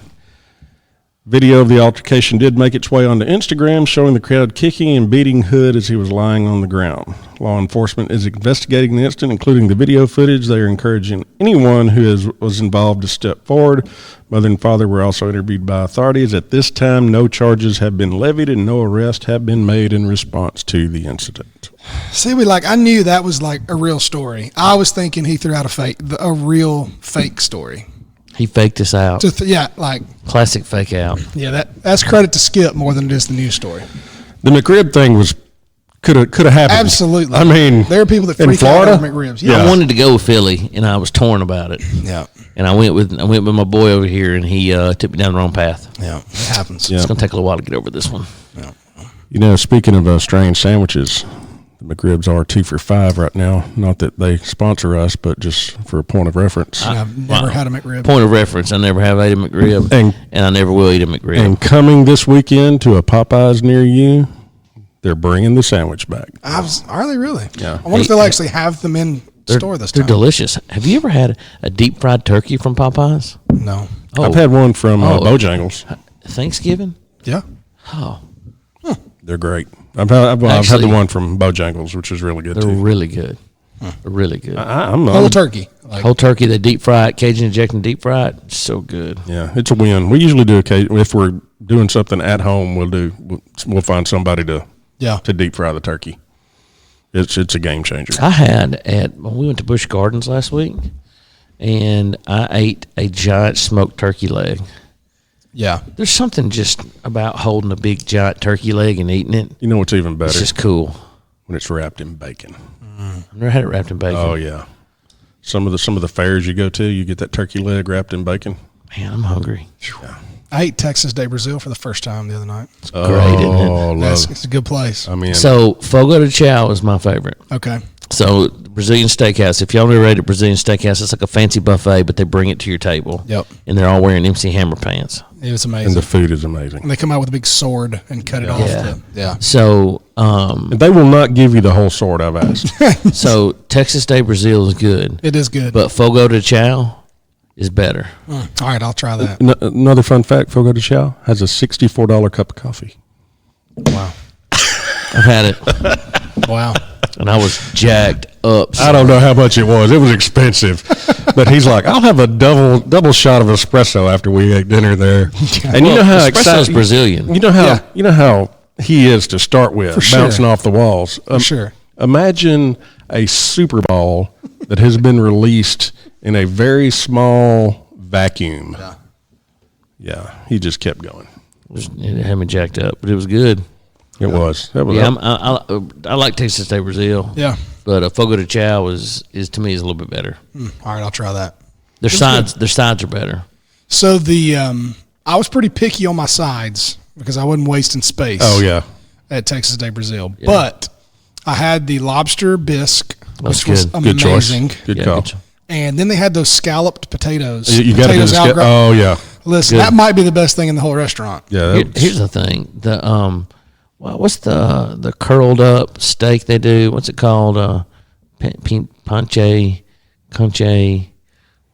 Video of the altercation did make its way onto Instagram, showing the crowd kicking and beating Hood as he was lying on the ground. Law enforcement is investigating the incident, including the video footage. They are encouraging anyone who was involved to step forward. Mother and father were also interviewed by authorities. At this time, no charges have been levied and no arrests have been made in response to the incident. See, I knew that was like a real story. I was thinking he threw out a real fake story. He faked us out. Classic fake out. Yeah, that's credit to Skip more than it is the news story. The McRib thing could have happened. Absolutely. I mean, there are people that in freak Florida, out over McRibs. Yeah. I wanted to go with Philly, and I was torn about it. Yeah. And I went with my boy over here, and he took me down the wrong path. Yeah. It happens. Yeah. It's going to take a little while to get over this one. Yeah. You know, speaking of strange sandwiches, the McRibs are 2 for $5 right now. Not that they sponsor us, but just for a point of reference. I've never had a McRib. Point of reference, I never have ate a McRib, and I never will eat a McRib. And coming this weekend to a Popeyes near you, they're bringing the sandwich back. Are they really? Yeah. I wonder if they'll actually have them in store this time. They're delicious. Have you ever had a deep fried turkey from Popeyes? No. Oh, I've had one from Bojangles. Thanksgiving? Yeah. Oh, They're great. I've had the Actually, one from Bojangles, which is really good they're too. really good. They're really good. I'm Whole turkey. Whole turkey, they deep fry it, Cajun injecting deep fry it. So good. Yeah, it's a win. We usually do if we're doing something at home, we'll find somebody to deep fry the turkey. It's a game changer. We went to Busch Gardens last week, and I ate a giant smoked turkey leg. Yeah. There's something just about holding a big giant turkey leg and eating it. You know what's even better? It's just cool. When it's wrapped in bacon. I've never had it wrapped in bacon. Oh yeah. Some of the fairs you go to, you get that turkey leg wrapped in bacon. Man, I'm hungry. Yeah. I ate Texas de Brazil for the first time the other night. It's great, isn't it? It's a good place. I mean, So Fogo de Chao is my favorite. Okay. So Brazilian Steakhouse. If y'all never ate at Brazilian Steakhouse, it's like a fancy buffet, but they bring it to your table. Yep. And they're all wearing MC Hammer pants. It was amazing. and the food is amazing. And they come out with a big sword and cut it off. Yeah. Yeah. So And they will not give you the whole sword, I've asked. so Texas de Brazil is good, It is good. but Fogo de Chao is better. All right, I'll try that. Another fun fact: Fogo de Chao has a $64 cup of coffee. Wow. I've had it, Wow. and I was jacked up. I don't know how much it was. It was expensive, but he's like, "I'll have a double shot of espresso after we ate dinner there." And you know how espresso's excited Brazilian. You know how he is to start with, sure. bouncing off the walls. For sure. Imagine a Super Bowl that has been released in a very small vacuum. Yeah, he just kept going. It had me jacked up, but it was good. It was. That was. Yeah, I like Texas de Brazil. Yeah. But Fogo de Chao is to me is a little bit better. All right, I'll try that. Their sides are better. So I was pretty picky on my sides because I wasn't wasting space. Oh yeah. At Texas de Brazil, but I had the lobster bisque, That's which was good. Good choice. amazing. Good Yeah, call. good. And then they had those scalloped potatoes. You got to potatoes do the Oh yeah. Listen, Good. that might be the best thing in the whole restaurant. Yeah. Here's the thing: what's the curled up steak they do? What's it called? Panche, conche,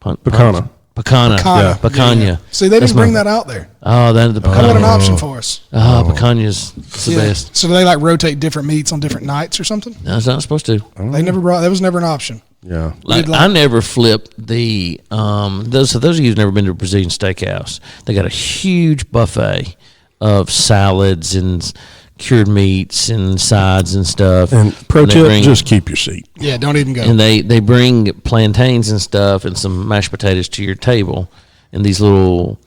Picana. Picana. Picanha. Picanha. Yeah. See, they That's didn't bring my- that out there. Oh, that the That would have been an picanha. option for us. Oh, picanha's the best. So do they like rotate different meats on different nights or something? No, it's not supposed to. They never brought. That was never an option. Yeah. Like, I never flipped the those of you who've never been to a Brazilian steakhouse, they got a huge buffet of salads and cured meats and sides and stuff. And pro they tip: bring- just keep your seat. Yeah, don't even go. and they bring plantains and stuff and some mashed potatoes to your table and these little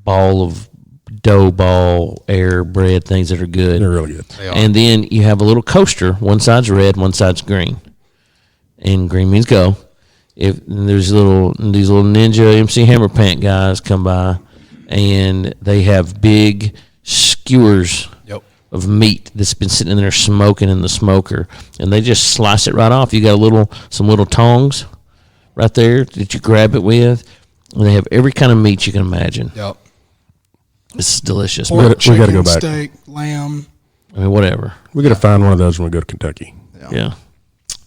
dough ball air bread things that are good. They're really good. And then you have a little coaster. One side's red, one side's green. And green means go. if there's these little Ninja MC Hammer Pant guys come by, and they have big skewers of meat that's been sitting in there smoking in the smoker, and they just slice it right off. You got some little tongs right there that you grab it with, and they have every kind of meat you can imagine. Yep. It's delicious. Pork, we chicken, gotta go back. steak, lamb. I mean, whatever. We got to find one of those when we go to Kentucky. Yeah.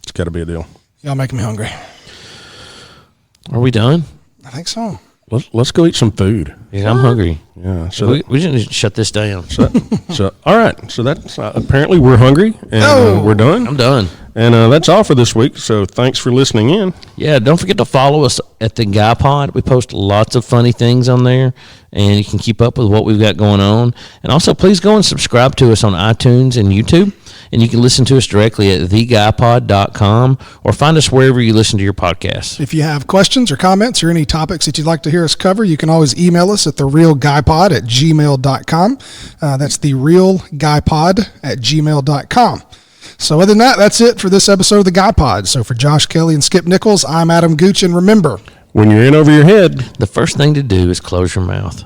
It's got to be a deal. Y'all making me hungry. Are we done? I think so. Let's go eat some food. Yeah, I'm hungry. Yeah. So We just shut this down. so all right. So that's apparently we're hungry and we're done. I'm done. And that's all for this week. So thanks for listening in. Yeah, don't forget to follow us at the Guy Pod. We post lots of funny things on there, and you can keep up with what we've got going on. And also, please go and subscribe to us on iTunes and YouTube, and you can listen to us directly at theguypod.com or find us wherever you listen to your podcasts. If you have questions or comments or any topics that you'd like to hear us cover, you can always email us at therealguypod@gmail.com. That's therealguypod@gmail.com. So other than that, that's it for this episode of the Guy Pod. So for Josh Kelly and Skip Nichols, I'm Adam Gooch, and remember, When you're in over your head, The first thing to do is close your mouth.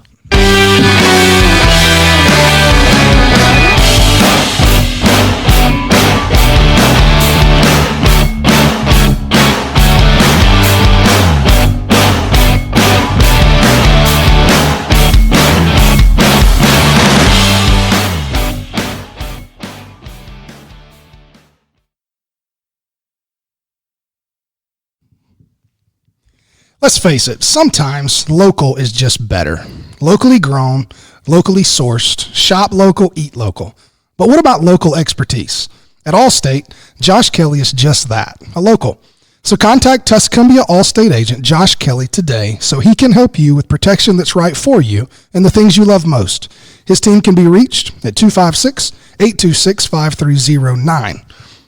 let's face it, sometimes local is just better. Locally grown, locally sourced, shop local, eat local. But what about local expertise? At Allstate, Josh Kelly is just that, a local. So contact Tuscumbia Allstate agent Josh Kelly today so he can help you with protection that's right for you and the things you love most. His team can be reached at 256-826-5309.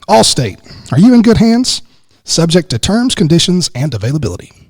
Allstate, are you in good hands? Subject to terms, conditions, and availability.